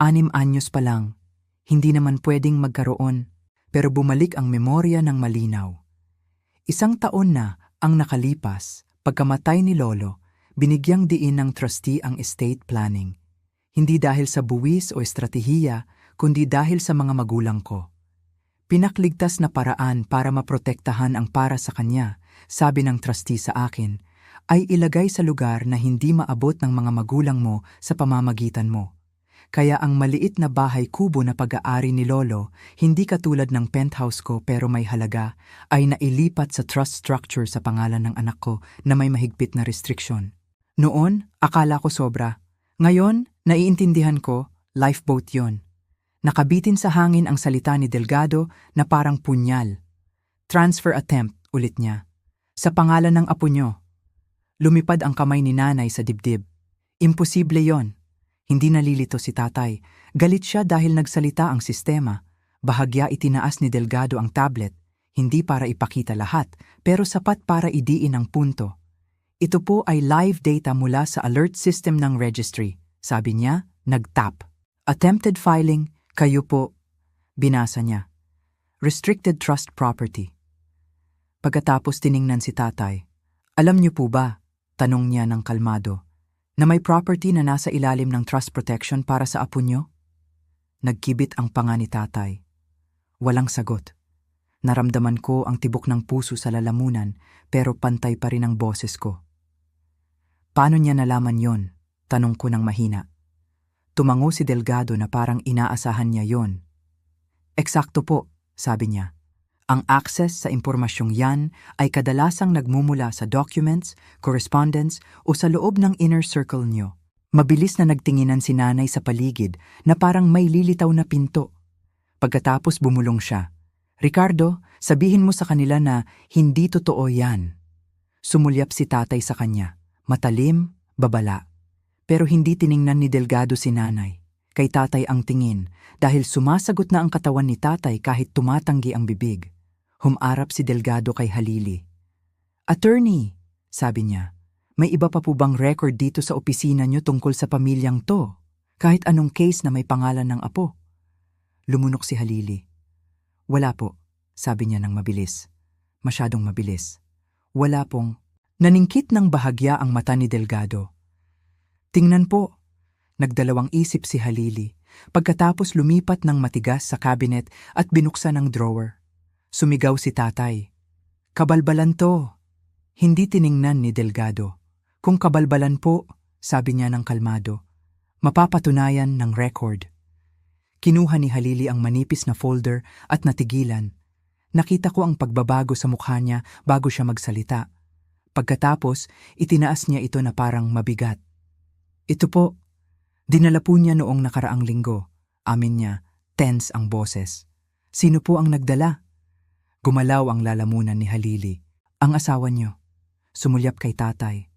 6 anyos pa lang. Hindi naman pwedeng magkaroon, pero bumalik ang memorya ng malinaw. 1 taon na ang nakalipas, pagkamatay ni Lolo, binigyang diin ng trustee ang estate planning. Hindi dahil sa buwis o estratehiya, kundi dahil sa mga magulang ko. Pinakligtas na paraan para maprotektahan ang para sa kanya, sabi ng trustee sa akin, ay ilagay sa lugar na hindi maabot ng mga magulang mo sa pamamagitan mo. Kaya ang maliit na bahay kubo na pag-aari ni Lolo, hindi katulad ng penthouse ko pero may halaga, ay nailipat sa trust structure sa pangalan ng anak ko na may mahigpit na restriction. Noon, akala ko sobra. Ngayon, naiintindihan ko, lifeboat yon. Nakabitin sa hangin ang salita ni Delgado na parang punyal. Transfer attempt, ulit niya. Sa pangalan ng apo niyo. Lumipad ang kamay ni nanay sa dibdib. Imposible yon. Hindi nalilito si tatay. Galit siya dahil nagsalita ang sistema. Bahagya itinaas ni Delgado ang tablet. Hindi para ipakita lahat, pero sapat para idiin ang punto. Ito po ay live data mula sa alert system ng registry. Sabi niya, nag-tap. Attempted filing, kayo po. Binasa niya. Restricted trust property. Pagkatapos tiningnan si tatay. Alam niyo po ba, tanong niya ng kalmado, na may property na nasa ilalim ng trust protection para sa apo niyo? Nagkibit ang panga ni tatay. Walang sagot. Naramdaman ko ang tibok ng puso sa lalamunan pero pantay pa rin ang boses ko. Paano niya nalaman yon? Tanong ko ng mahina. Tumango si Delgado na parang inaasahan niya yon. Eksakto po, sabi niya. Ang access sa impormasyong yan ay kadalasang nagmumula sa documents, correspondence o sa loob ng inner circle niyo. Mabilis na nagtinginan si nanay sa paligid na parang may lilitaw na pinto. Pagkatapos bumulong siya. Ricardo, sabihin mo sa kanila na hindi totoo yan. Sumulyap si tatay sa kanya. Matalim, babala. Pero hindi tiningnan ni Delgado si nanay. Kay tatay ang tingin dahil sumasagot na ang katawan ni tatay kahit tumatanggi ang bibig. Humarap si Delgado kay Halili. Attorney, sabi niya, may iba pa po bang record dito sa opisina niyo tungkol sa pamilyang to? Kahit anong case na may pangalan ng apo? Lumunok si Halili. Wala po, sabi niya ng mabilis. Masyadong mabilis. Wala pong. Naningkit ng bahagya ang mata ni Delgado. Tingnan po. Nagdalawang isip si Halili, pagkatapos lumipat ng matigas sa cabinet at binuksan ang drawer. Sumigaw si tatay. Kabalbalan to. Hindi tiningnan ni Delgado. Kung kabalbalan po, sabi niya ng kalmado, mapapatunayan ng record. Kinuha ni Halili ang manipis na folder at natigilan. Nakita ko ang pagbabago sa mukha niya bago siya magsalita. Pagkatapos, itinaas niya ito na parang mabigat. Ito po. Dinala po niya noong nakaraang linggo. Amin niya, tense ang boses. Sino po ang nagdala? Gumalaw ang lalamunan ni Halili. Ang asawa niyo. Sumulyap kay tatay.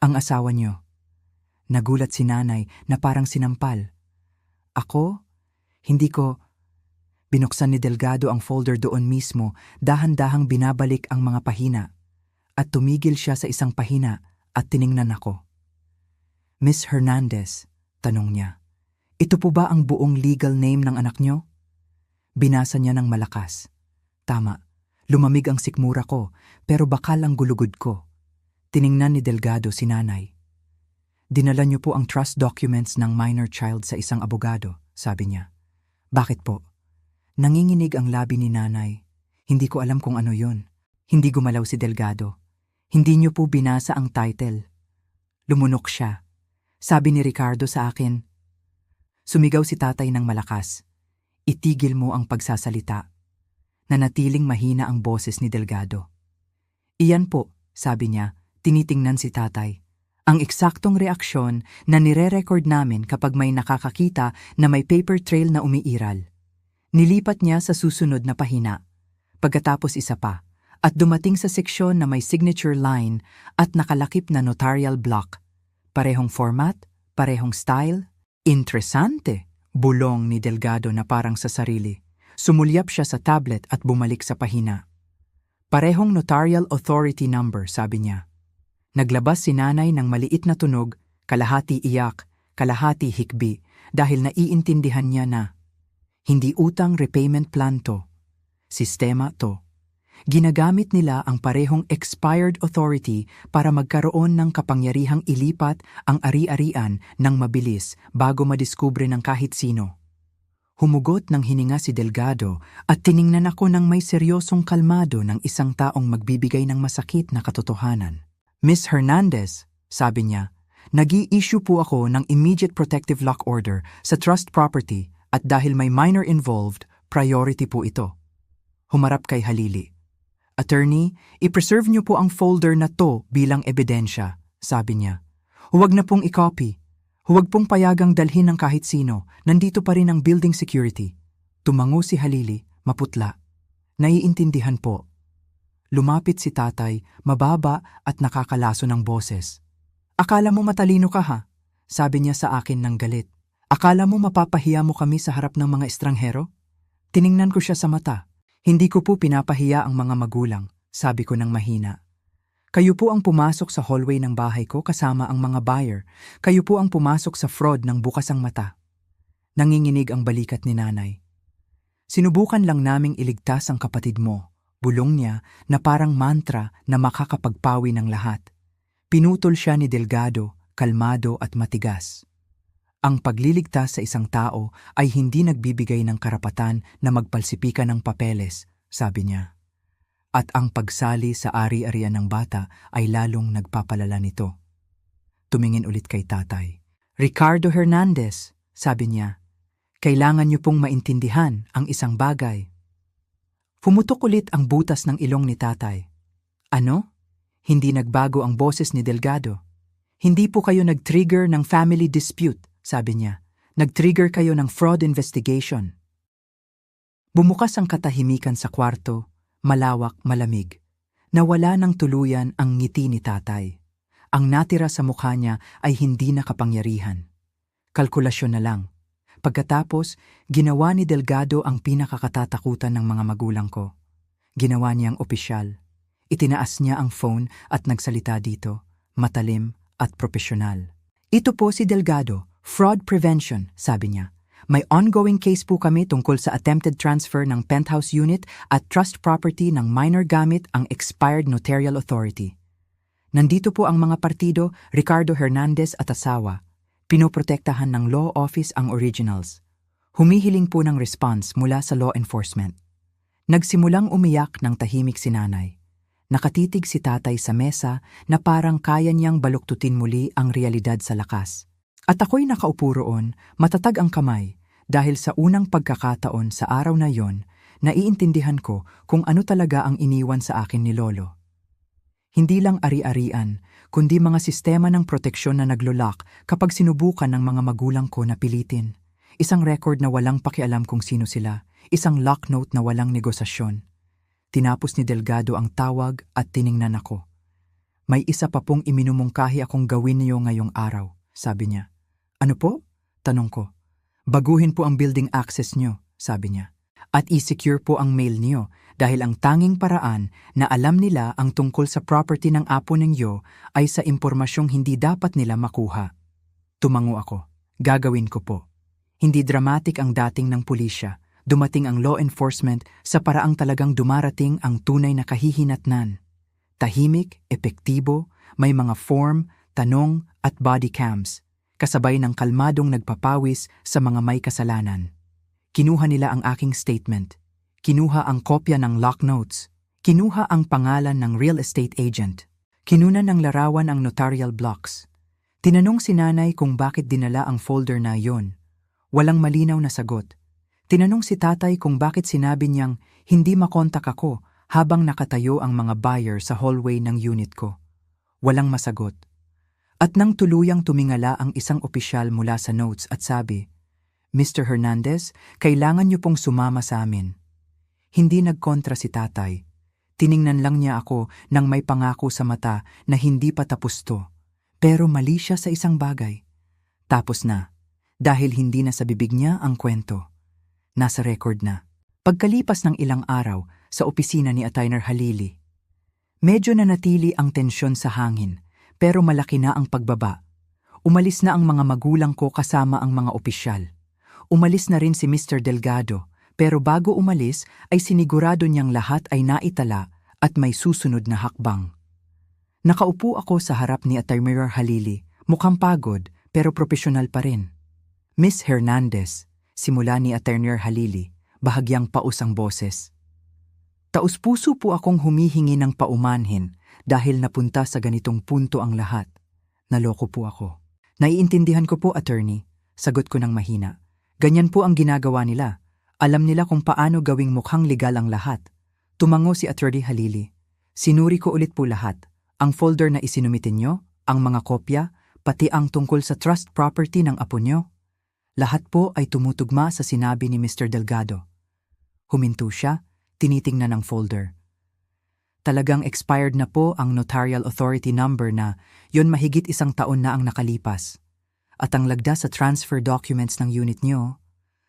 Ang asawa niyo. Nagulat si nanay na parang sinampal. Ako? Hindi ko. Binuksan ni Delgado ang folder doon mismo, dahan-dahang binabalik ang mga pahina. At tumigil siya sa isang pahina at tiningnan ako. Miss Hernandez, tanong niya. Ito po ba ang buong legal name ng anak niyo? Binasa niya ng malakas. Tama. Lumamig ang sikmura ko, pero bakal ang gulugod ko. Tiningnan ni Delgado si nanay. Dinala niyo po ang trust documents ng minor child sa isang abogado, sabi niya. Bakit po? Nanginginig ang labi ni nanay. Hindi ko alam kung ano yun. Hindi gumalaw si Delgado. Hindi niyo po binasa ang title. Lumunok siya. Sabi ni Ricardo sa akin. Sumigaw si tatay ng malakas. Itigil mo ang pagsasalita. Nanatiling mahina ang boses ni Delgado. Iyan po, sabi niya, tinitingnan si tatay. Ang eksaktong reaksyon na nire-record namin kapag may nakakakita na may paper trail na umiiral. Nilipat niya sa susunod na pahina. Pagkatapos isa pa, at dumating sa seksyon na may signature line at nakalakip na notarial block. Parehong format, parehong style. Interesante, bulong ni Delgado na parang sa sarili. Sumulyap siya sa tablet at bumalik sa pahina. Parehong notarial authority number, sabi niya. Naglabas si nanay ng maliit na tunog, kalahati iyak, kalahati hikbi, dahil naiintindihan niya na hindi utang repayment plan to. Sistema to. Ginagamit nila ang parehong expired authority para magkaroon ng kapangyarihang ilipat ang ari-arian ng mabilis bago madiskubre ng kahit sino. Humugot ng hininga si Delgado at tiningnan ako ng may seryosong kalmado ng isang taong magbibigay ng masakit na katotohanan. Miss Hernandez, sabi niya, nag-i-issue po ako ng immediate protective lock order sa trust property at dahil may minor involved, priority po ito. Humarap kay Halili. Attorney, i-preserve niyo po ang folder na to bilang ebidensya, sabi niya. Huwag na pong i-copy. Huwag pong payagang dalhin ng kahit sino, nandito pa rin ang building security. Tumango si Halili, maputla. Naiintindihan po. Lumapit si tatay, mababa at nakakalaso ng boses. Akala mo matalino ka ha? Sabi niya sa akin ng galit. Akala mo mapapahiya mo kami sa harap ng mga estranghero? Tiningnan ko siya sa mata. Hindi ko po pinapahiya ang mga magulang, sabi ko ng mahina. Kayo po ang pumasok sa hallway ng bahay ko kasama ang mga buyer. Kayo po ang pumasok sa fraud ng bukas ang mata. Nanginginig ang balikat ni nanay. Sinubukan lang naming iligtas ang kapatid mo, bulong niya na parang mantra na makakapagpawi ng lahat. Pinutol siya ni Delgado, kalmado at matigas. Ang pagliligtas sa isang tao ay hindi nagbibigay ng karapatan na magpalsipikan ng papeles, sabi niya. At ang pagsali sa ari-arian ng bata ay lalong nagpapalala nito. Tumingin ulit kay tatay. Ricardo Hernandez, sabi niya, kailangan niyo pong maintindihan ang isang bagay. Pumutok ulit ang butas ng ilong ni tatay. Ano? Hindi nagbago ang boses ni Delgado. Hindi po kayo nag-trigger ng family dispute, sabi niya. Nag-trigger kayo ng fraud investigation. Bumukas ang katahimikan sa kwarto, malawak, malamig. Nawala ng tuluyan ang ngiti ni tatay. Ang natira sa mukha niya ay hindi nakapangyarihan. Kalkulasyon na lang. Pagkatapos, ginawa ni Delgado ang pinakakatatakutan ng mga magulang ko. Ginawa niyang opisyal. Itinaas niya ang phone at nagsalita dito, matalim at propesyonal. Ito po si Delgado, fraud prevention, sabi niya. May ongoing case po kami tungkol sa attempted transfer ng penthouse unit at trust property ng minor gamit ang expired notarial authority. Nandito po ang mga partido, Ricardo Hernandez at asawa. Pinoprotektahan ng law office ang originals. Humihiling po ng response mula sa law enforcement. Nagsimulang umiyak ng tahimik si nanay. Nakatitig si tatay sa mesa na parang kaya niyang baluktutin muli ang realidad sa lakas. At ako'y nakaupo roon, matatag ang kamay, dahil sa unang pagkakataon sa araw na yon, naiintindihan ko kung ano talaga ang iniwan sa akin ni Lolo. Hindi lang ari-arian, kundi mga sistema ng proteksyon na naglulak kapag sinubukan ng mga magulang ko na pilitin. Isang record na walang pakialam kung sino sila, isang lock note na walang negosasyon. Tinapos ni Delgado ang tawag at tiningnan ako. May isa pa pong iminumungkahi akong gawin niyo ngayong araw, sabi niya. Ano po? Tanong ko. Baguhin po ang building access niyo, sabi niya. At i-secure po ang mail niyo dahil ang tanging paraan na alam nila ang tungkol sa property ng apo ninyo ay sa impormasyong hindi dapat nila makuha. Tumango ako. Gagawin ko po. Hindi dramatic ang dating ng pulisya. Dumating ang law enforcement sa paraang talagang dumarating ang tunay na kahihinatnan. Tahimik, epektibo, May mga form, tanong at body cams, kasabay ng kalmadong nagpapawis sa mga may kasalanan. Kinuha nila ang aking statement. Kinuha ang kopya ng lock notes. Kinuha ang pangalan ng real estate agent. Kinunan ng larawan ang notarial blocks. Tinanong si nanay kung bakit dinala ang folder na yon. Walang malinaw na sagot. Tinanong si tatay kung bakit sinabi niyang hindi makontak ako habang nakatayo ang mga buyer sa hallway ng unit ko. Walang masagot. At nang tuluyang tumingala ang isang opisyal mula sa notes at sabi, "Mr. Hernandez, kailangan niyo pong sumama sa amin." Hindi nagkontra si tatay. Tiningnan lang niya ako nang may pangako sa mata na hindi pa tapos to. Pero mali siya sa isang bagay. Tapos na. Dahil hindi na sa bibig niya ang kwento. Nasa record na. Pagkalipas ng ilang araw sa opisina ni Attorney Halili, medyo nanatili ang tensyon sa hangin, pero malaki na ang pagbaba. Umalis na ang mga magulang ko kasama ang mga opisyal. Umalis na rin si Mr. Delgado, pero bago umalis ay sinigurado niyang lahat ay naitala at may susunod na hakbang. Nakaupo ako sa harap ni Attorney Halili, mukhang pagod pero profesional pa rin. "Miss Hernandez," simula ni Attorney Halili, bahagyang paus ang boses. Taus-puso po akong humihingi ng paumanhin dahil napunta sa ganitong punto ang lahat. Naloko po ako. "Naiintindihan ko po, attorney," sagot ko ng mahina. "Ganyan po ang ginagawa nila. Alam nila kung paano gawing mukhang legal ang lahat." Tumango si Attorney Halili. "Sinuri ko ulit po lahat. Ang folder na isinumitin nyo, ang mga kopya, pati ang tungkol sa trust property ng apo nyo. Lahat po ay tumutugma sa sinabi ni Mr. Delgado." Huminto siya, tinitingnan ang folder. Talagang expired na po ang notarial authority number na yon mahigit 1 taon na ang nakalipas. At ang lagda sa transfer documents ng unit nyo,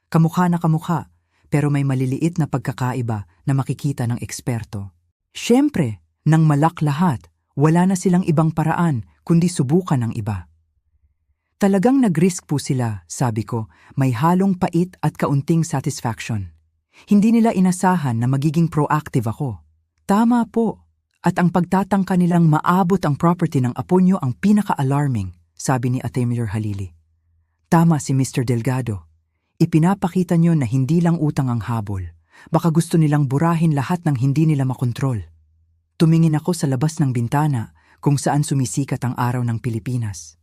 kamukha na kamukha, pero may maliliit na pagkakaiba na makikita ng eksperto. Siyempre, nang malak lahat, wala na silang ibang paraan kundi subukan ng iba. Talagang nag-risk po sila, sabi ko, may halong pait at kaunting satisfaction. Hindi nila inasahan na magiging proactive ako. Tama po, at ang pagtatangka nilang maabot ang property ng apo nyo ang pinaka-alarming, sabi ni Attorney Halili. Tama si Mr. Delgado. Ipinapakita nyo na hindi lang utang ang habol. Baka gusto nilang burahin lahat ng hindi nila makontrol. Tumingin ako sa labas ng bintana kung saan sumisikat ang araw ng Pilipinas.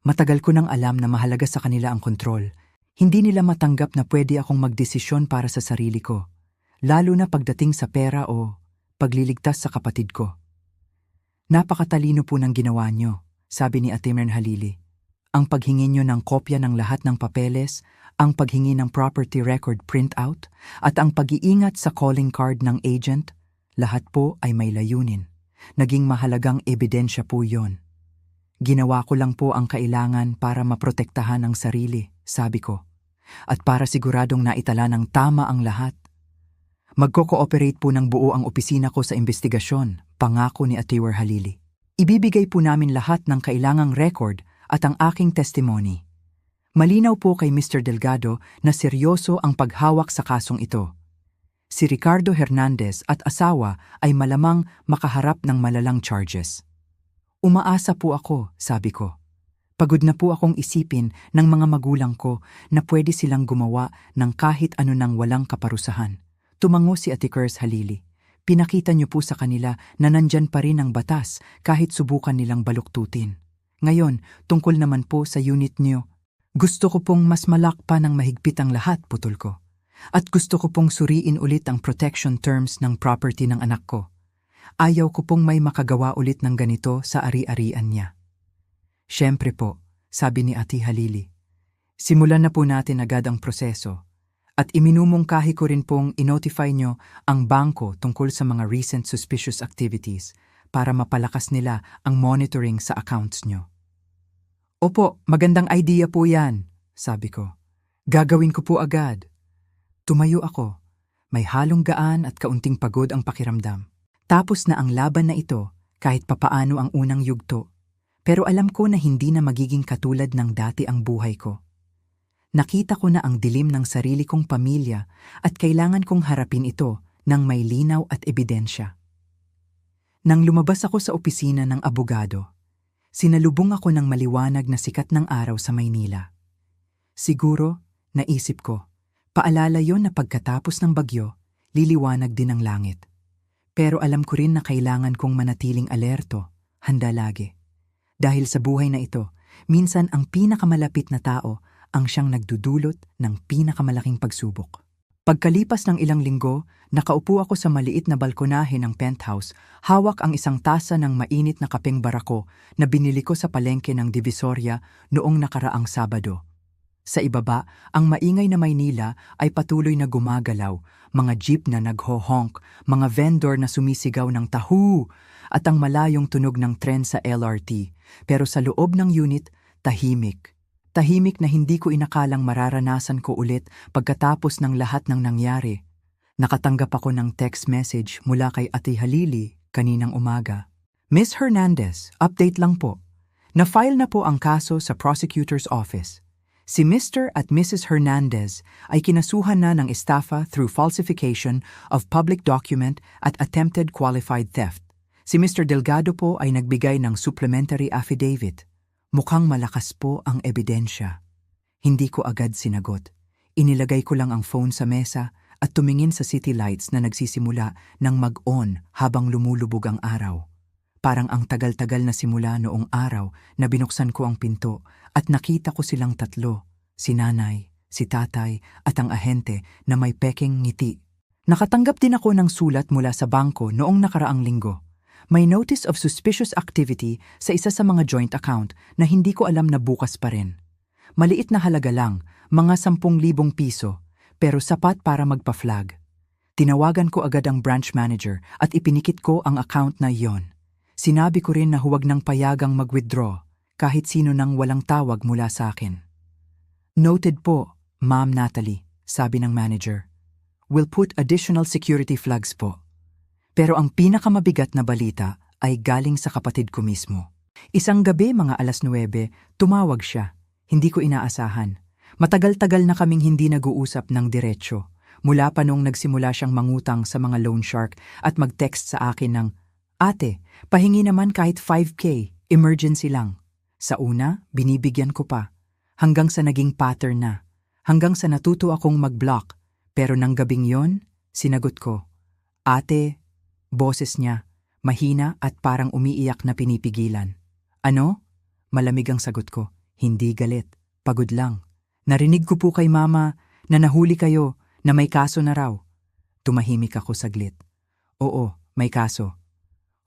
Matagal ko nang alam na mahalaga sa kanila ang kontrol. Hindi nila matanggap na pwede akong magdesisyon para sa sarili ko, lalo na pagdating sa pera o pagliligtas sa kapatid ko. Napakatalino po ng ginawa nyo, sabi ni Attorney Halili. Ang paghingi nyo ng kopya ng lahat ng papeles, ang paghingi ng property record printout, at ang pag-iingat sa calling card ng agent, lahat po ay may layunin. Naging mahalagang ebidensya po yon. Ginawa ko lang po ang kailangan para maprotektahan ang sarili, sabi ko. At para siguradong naitala ng tama ang lahat. Magko-cooperate po ng buo ang opisina ko sa investigasyon, pangako ni Attorney Halili. Ibibigay po namin lahat ng kailangang record at ang aking testimony. Malinaw po kay Mr. Delgado na seryoso ang paghawak sa kasong ito. Si Ricardo Hernandez at asawa ay malamang makaharap ng malalang charges. Umaasa po ako, sabi ko. Pagod na po akong isipin ng mga magulang ko na pwede silang gumawa ng kahit ano nang walang kaparusahan. Tumango si Attorney Halili. Pinakita niyo po sa kanila na nandyan pa rin ang batas kahit subukan nilang baluktutin. Ngayon, tungkol naman po sa unit niyo. Gusto ko pong mas malakpa ng mahigpit ang lahat, putol ko. At gusto ko pong suriin ulit ang protection terms ng property ng anak ko. Ayaw ko pong may makagawa ulit ng ganito sa ari-arian niya. Siyempre po, sabi ni Ate Halili. Simulan na po natin agad ang proseso. At iminumungkahi ko rin pong i-notify nyo ang bangko tungkol sa mga recent suspicious activities para mapalakas nila ang monitoring sa accounts nyo. Opo, magandang idea po yan, sabi ko. Gagawin ko po agad. Tumayo ako. May halong gaan at kaunting pagod ang pakiramdam. Tapos na ang laban na ito kahit papaano ang unang yugto. Pero alam ko na hindi na magiging katulad ng dati ang buhay ko. Nakita ko na ang dilim ng sarili kong pamilya at kailangan kong harapin ito ng may linaw at ebidensya. Nang lumabas ako sa opisina ng abogado, Sinalubong ako ng maliwanag na sikat ng araw sa Maynila. Siguro, naisip ko, paalala yon na pagkatapos ng bagyo, liliwanag din ang langit. Pero alam ko rin na kailangan kong manatiling alerto, handa lagi. Dahil sa buhay na ito, minsan ang pinakamalapit na tao ang siyang nagdudulot ng pinakamalaking pagsubok. Pagkalipas ng ilang linggo, nakaupo ako sa maliit na balkonahe ng penthouse, hawak ang isang tasa ng mainit na kapeng barako na binili ko sa palengke ng Divisoria noong nakaraang Sabado. Sa ibaba, ang maingay na Maynila ay patuloy na gumagalaw, mga jeep na nagho-honk, mga vendor na sumisigaw ng tahu, at ang malayong tunog ng tren sa LRT. Pero sa loob ng unit, tahimik. Tahimik na hindi ko inakalang mararanasan ko ulit pagkatapos ng lahat ng nangyari. Nakatanggap ako ng text message mula kay Ate Halili kaninang umaga. Miss Hernandez, update lang po. Na-file na po ang kaso sa prosecutor's office. Si Mr. at Mrs. Hernandez ay kinasuhan na ng estafa through falsification of public document at attempted qualified theft. Si Mr. Delgado po ay nagbigay ng supplementary affidavit. Mukhang malakas po ang ebidensya. Hindi ko agad sinagot. Inilagay ko lang ang phone sa mesa at tumingin sa city lights na nagsisimula ng mag-on habang lumulubog ang araw. Parang ang tagal-tagal na simula noong araw na binuksan ko ang pinto at nakita ko silang tatlo, si nanay, si tatay at ang ahente na may peking ngiti. Nakatanggap din ako ng sulat mula sa bangko noong nakaraang linggo. May notice of suspicious activity sa isa sa mga joint account na hindi ko alam na bukas pa rin. Maliit na halaga lang, mga 10,000 piso, pero sapat para magpa-flag. Tinawagan ko agad ang branch manager at ipinikit ko ang account na iyon. Sinabi ko rin na huwag nang payagang mag-withdraw kahit sino nang walang tawag mula sa akin. Noted po, Ma'am Natalie, sabi ng manager. We'll put additional security flags po. Pero ang pinakamabigat na balita ay galing sa kapatid ko mismo. Isang gabi mga 9:00, tumawag siya. Hindi ko inaasahan. Matagal-tagal na kaming hindi nag-uusap ng diretsyo. Mula pa nung nagsimula siyang mangutang sa mga loan shark at mag-text sa akin ng, Ate, pahingi naman kahit 5K, emergency lang. Sa una, binibigyan ko pa. Hanggang sa naging pattern na. Hanggang sa natuto akong mag-block. Pero nang gabing yon, sinagot ko, Ate, boses niya, mahina at parang umiiyak na pinipigilan. Ano? Malamig ang sagot ko. Hindi galit. Pagod lang. Narinig ko po kay Mama na nahuli kayo, na may kaso na raw. Tumahimik ako saglit. Oo, may kaso.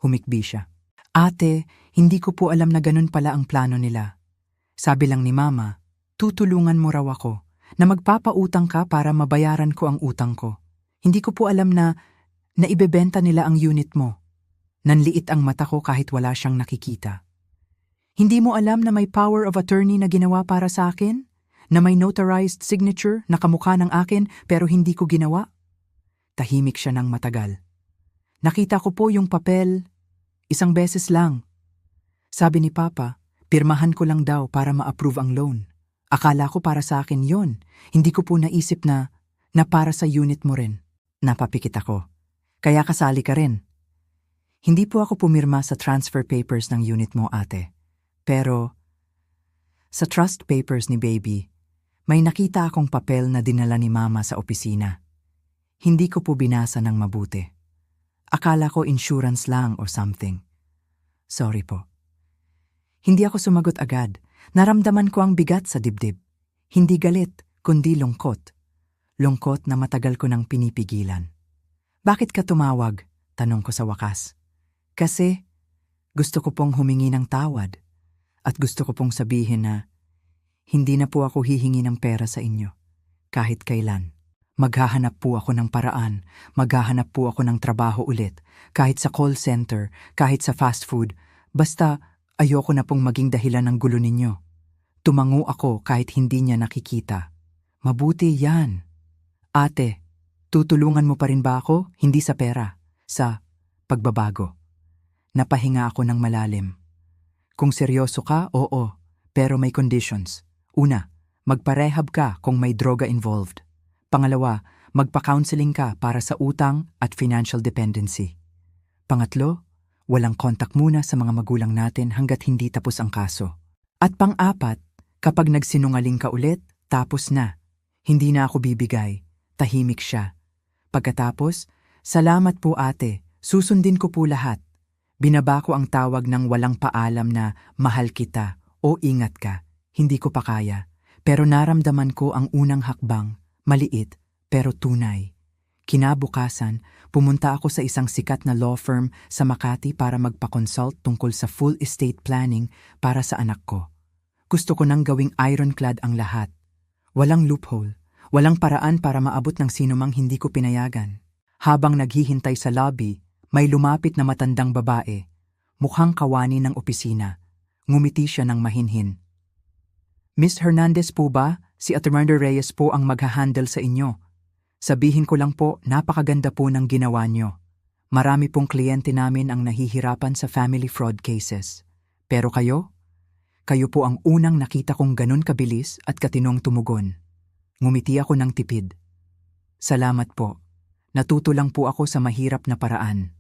Humikbi siya. Ate, hindi ko po alam na ganun pala ang plano nila. Sabi lang ni Mama, tutulungan mo raw ako, na magpapautang ka para mabayaran ko ang utang ko. Hindi ko po alam na ibebenta nila ang unit mo. Nanliit ang mata ko kahit wala siyang nakikita. Hindi mo alam na may power of attorney na ginawa para sa akin? Na may notarized signature na kamukha ng akin pero hindi ko ginawa? Tahimik siya ng matagal. Nakita ko po yung papel, 1 beses lang. Sabi ni Papa, pirmahan ko lang daw para ma-approve ang loan. Akala ko para sa akin yon. Hindi ko po naisip na para sa unit mo rin. Napapikit ako. Kaya kasali ka rin. Hindi po ako pumirma sa transfer papers ng unit mo, ate. Pero, sa trust papers ni Baby, may nakita akong papel na dinala ni Mama sa opisina. Hindi ko po binasa ng mabuti. Akala ko insurance lang or something. Sorry po. Hindi ako sumagot agad. Naramdaman ko ang bigat sa dibdib. Hindi galit, kundi lungkot. Lungkot na matagal ko nang pinipigilan. Bakit ka tumawag? Tanong ko sa wakas. Kasi gusto ko pong humingi ng tawad at gusto ko pong sabihin na hindi na po ako hihingi ng pera sa inyo. Kahit kailan. Maghahanap po ako ng paraan. Maghahanap po ako ng trabaho ulit. Kahit sa call center, kahit sa fast food. Basta ayoko na pong maging dahilan ng gulo ninyo. Tumango ako kahit hindi niya nakikita. Mabuti yan. Ate, tutulungan mo pa rin ba ako? Hindi sa pera, sa pagbabago. Napahinga ako ng malalim. Kung seryoso ka, oo, pero may conditions. Una, magparehab ka kung may droga involved. Pangalawa, magpa-counseling ka para sa utang at financial dependency. Pangatlo, walang kontak muna sa mga magulang natin hanggat hindi tapos ang kaso. At pang-apat, kapag nagsinungaling ka ulit, tapos na. Hindi na ako bibigay. Tahimik siya. Pagkatapos, salamat po ate, susundin ko po lahat. Binaba ko ang tawag ng walang paalam na mahal kita o ingat ka. Hindi ko pa kaya. Pero naramdaman ko ang unang hakbang, maliit pero tunay. Kinabukasan, pumunta ako sa isang sikat na law firm sa Makati para magpa-consult tungkol sa full estate planning para sa anak ko. Gusto ko nang gawing ironclad ang lahat. Walang loophole, walang paraan para maabot ng sinumang hindi ko pinayagan. Habang naghihintay sa lobby, may lumapit na matandang babae. Mukhang kawani ng opisina. Ngumiti siya ng mahinhin. Miss Hernandez po ba? Si Attorney Reyes po ang maghahandle sa inyo. Sabihin ko lang po, napakaganda po ng ginawa nyo. Marami pong kliyente namin ang nahihirapan sa family fraud cases. Pero kayo? Kayo po ang unang nakita kong ganun kabilis at katinong tumugon. Ngumiti ako ng tipid. Salamat po. Natuto lang po ako sa mahirap na paraan.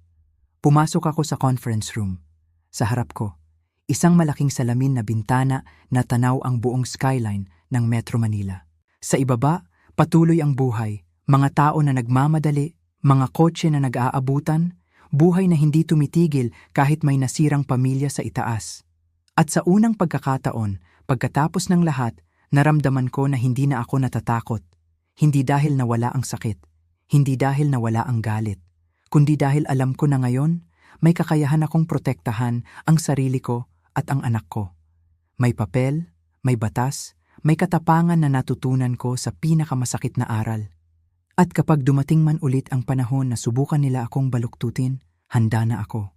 Pumasok ako sa conference room. Sa harap ko, isang malaking salamin na bintana na tanaw ang buong skyline ng Metro Manila. Sa ibaba, patuloy ang buhay. Mga tao na nagmamadali, mga kotse na nag-aabutan, buhay na hindi tumitigil kahit may nasirang pamilya sa itaas. At sa unang pagkakataon, pagkatapos ng lahat, naramdaman ko na hindi na ako natatakot. Hindi dahil nawala ang sakit, hindi dahil nawala ang galit, kundi dahil alam ko na ngayon, may kakayahan akong protektahan ang sarili ko at ang anak ko. May papel, may batas, may katapangan na natutunan ko sa pinakamasakit na aral. At kapag dumating man ulit ang panahon na subukan nila akong baluktutin, handa na ako.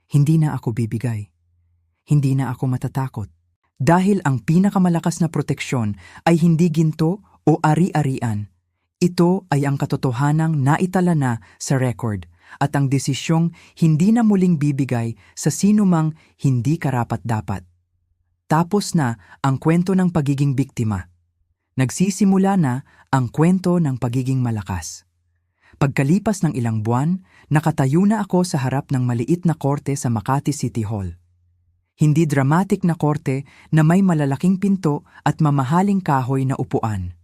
Hindi na ako bibigay. Hindi na ako matatakot. Dahil ang pinakamalakas na proteksyon ay hindi ginto o ari-arian. Ito ay ang katotohanang naitala na sa record at ang desisyong hindi na muling bibigay sa sinumang hindi karapat-dapat. Tapos na ang kwento ng pagiging biktima. Nagsisimula na ang kwento ng pagiging malakas. Pagkalipas ng ilang buwan, nakatayo na ako sa harap ng maliit na korte sa Makati City Hall. Hindi dramatic na korte na may malalaking pinto at mamahaling kahoy na upuan.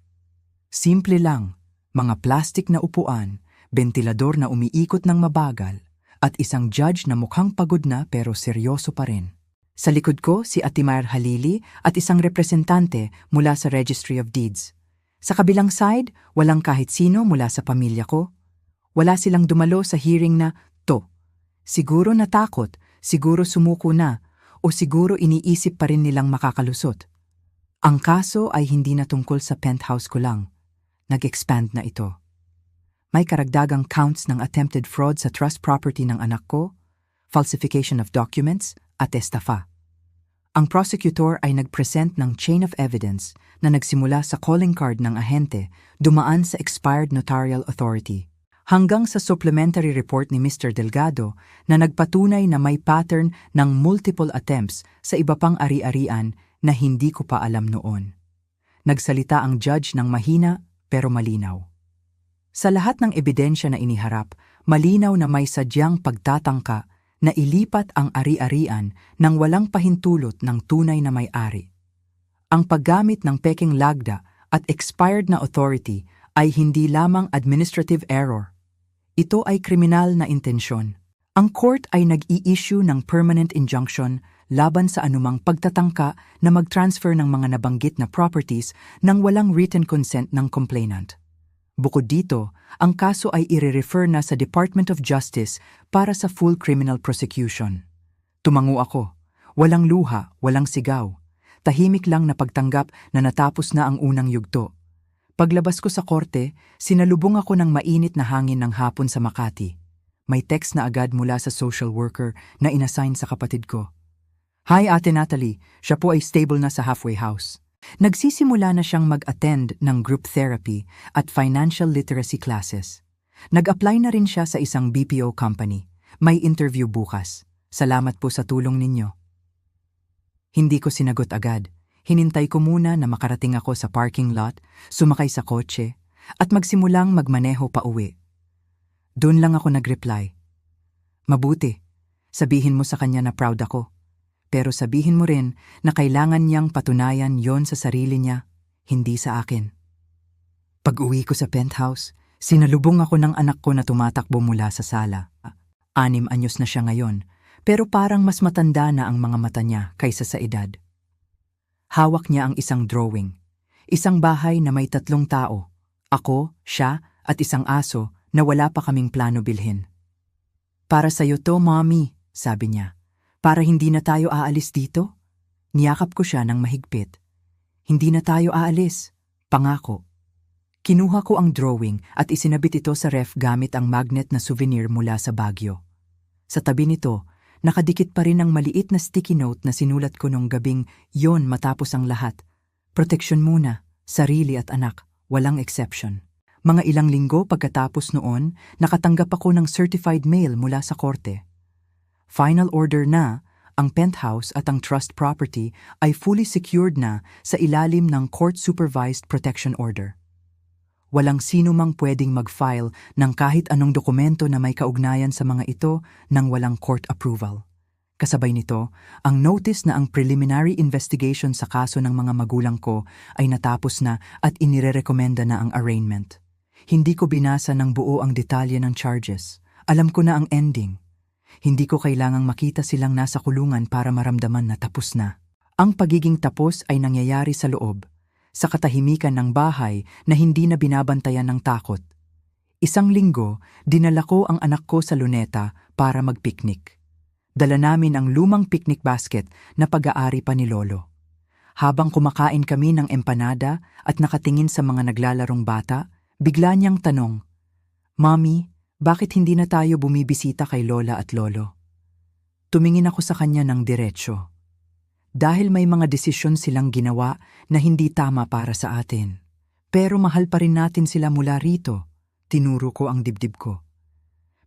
Simple lang, mga plastik na upuan, bentilador na umiikot ng mabagal, at isang judge na mukhang pagod na pero seryoso pa rin. Sa likod ko si Atimar Halili at isang representante mula sa Registry of Deeds. Sa kabilang side, walang kahit sino mula sa pamilya ko. Wala silang dumalo sa hearing na, siguro natakot, siguro sumuko na, o siguro iniisip pa rin nilang makakalusot. Ang kaso ay hindi na tungkol sa penthouse ko lang. Nag-expand na ito. May karagdagang counts ng attempted fraud sa trust property ng anak ko, falsification of documents, at estafa. Ang prosecutor ay nag-present ng chain of evidence na nagsimula sa calling card ng ahente dumaan sa expired notarial authority, hanggang sa supplementary report ni Mr. Delgado na nagpatunay na may pattern ng multiple attempts sa iba pang ari-arian na hindi ko pa alam noon. Nagsalita ang judge ng mahina pero malinaw. Sa lahat ng ebidensya na iniharap, malinaw na may sadyang pagtatangka na ilipat ang ari-arian nang walang pahintulot ng tunay na may-ari. Ang paggamit ng peking lagda at expired na authority ay hindi lamang administrative error. Ito ay kriminal na intensyon. Ang court ay nag-i-issue ng permanent injunction laban sa anumang pagtatangka na mag-transfer ng mga nabanggit na properties nang walang written consent ng complainant. Bukod dito, ang kaso ay i-refer na sa Department of Justice para sa full criminal prosecution. Tumango ako. Walang luha, walang sigaw. Tahimik lang na pagtanggap na natapos na ang unang yugto. Paglabas ko sa korte, sinalubong ako ng mainit na hangin ng hapon sa Makati. May text na agad mula sa social worker na inassign sa kapatid ko. Hi Ate Natalie, siya po ay stable na sa halfway house. Nagsisimula na siyang mag-attend ng group therapy at financial literacy classes. Nag-apply na rin siya sa isang BPO company. May interview bukas. Salamat po sa tulong ninyo. Hindi ko sinagot agad. Hinintay ko muna na makarating ako sa parking lot, sumakay sa kotse, at magsimulang magmaneho pa uwi. Doon lang ako nag-reply. Mabuti. Sabihin mo sa kanya na proud ako. Pero sabihin mo rin na kailangan niyang patunayan yon sa sarili niya, hindi sa akin. Pag-uwi ko sa penthouse, sinalubong ako ng anak ko na tumatakbo mula sa sala. 6 anyos na siya ngayon, pero parang mas matanda na ang mga mata niya kaysa sa edad. Hawak niya ang isang drawing. Isang bahay na may 3 tao. Ako, siya, at isang aso na wala pa kaming plano bilhin. Para sa'yo to, Mommy, sabi niya. Para hindi na tayo aalis dito? Niyakap ko siya ng mahigpit. Hindi na tayo aalis. Pangako. Kinuha ko ang drawing at isinabit ito sa ref gamit ang magnet na souvenir mula sa Baguio. Sa tabi nito, nakadikit pa rin ang maliit na sticky note na sinulat ko nung gabing yon matapos ang lahat. Proteksyon muna, sarili at anak, walang exception. Mga ilang linggo pagkatapos noon, nakatanggap ako ng certified mail mula sa korte. Final order na, ang penthouse at ang trust property ay fully secured na sa ilalim ng court-supervised protection order. Walang sino mang pwedeng mag-file ng kahit anong dokumento na may kaugnayan sa mga ito nang walang court approval. Kasabay nito, ang notice na ang preliminary investigation sa kaso ng mga magulang ko ay natapos na at inirerekomenda na ang arraignment. Hindi ko binasa ng buo ang detalye ng charges. Alam ko na ang ending. Hindi ko kailangang makita silang nasa kulungan para maramdaman na tapos na. Ang pagiging tapos ay nangyayari sa loob, sa katahimikan ng bahay na hindi na binabantayan ng takot. 1 linggo, dinala ko ang anak ko sa Luneta para mag-picnic. Dala namin ang lumang picnic basket na pag-aari pa ni Lolo. Habang kumakain kami ng empanada at nakatingin sa mga naglalarong bata, bigla niyang tanong, "Mommy, bakit hindi na tayo bumibisita kay Lola at Lolo?" Tumingin ako sa kanya ng diretsyo. Dahil may mga desisyon silang ginawa na hindi tama para sa atin. Pero mahal pa rin natin sila mula rito, tinuro ko ang dibdib ko.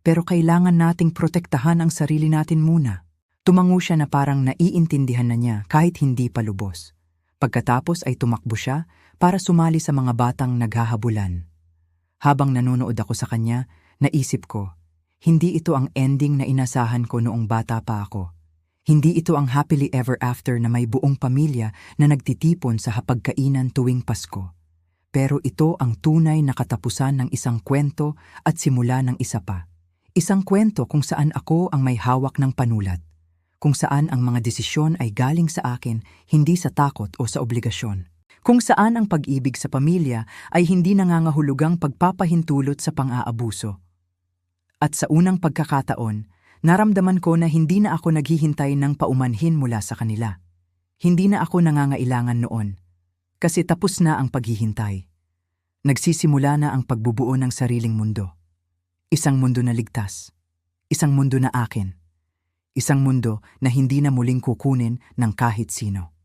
Pero kailangan nating protektahan ang sarili natin muna. Tumango siya na parang naiintindihan na niya kahit hindi pa lubos. Pagkatapos ay tumakbo siya para sumali sa mga batang naghahabulan. Habang nanonood ako sa kanya, naisip ko, hindi ito ang ending na inasahan ko noong bata pa ako. Hindi ito ang happily ever after na may buong pamilya na nagtitipon sa hapagkainan tuwing Pasko. Pero ito ang tunay na katapusan ng isang kwento at simula ng isa pa. Isang kwento kung saan ako ang may hawak ng panulat. Kung saan ang mga desisyon ay galing sa akin, hindi sa takot o sa obligasyon. Kung saan ang pag-ibig sa pamilya ay hindi nangangahulugang pagpapahintulot sa pang-aabuso. At sa unang pagkakataon, naramdaman ko na hindi na ako naghihintay ng paumanhin mula sa kanila. Hindi na ako nangangailangan noon. Kasi tapos na ang paghihintay. Nagsisimula na ang pagbubuo ng sariling mundo. Isang mundo na ligtas. Isang mundo na akin. Isang mundo na hindi na muling kukunin ng kahit sino.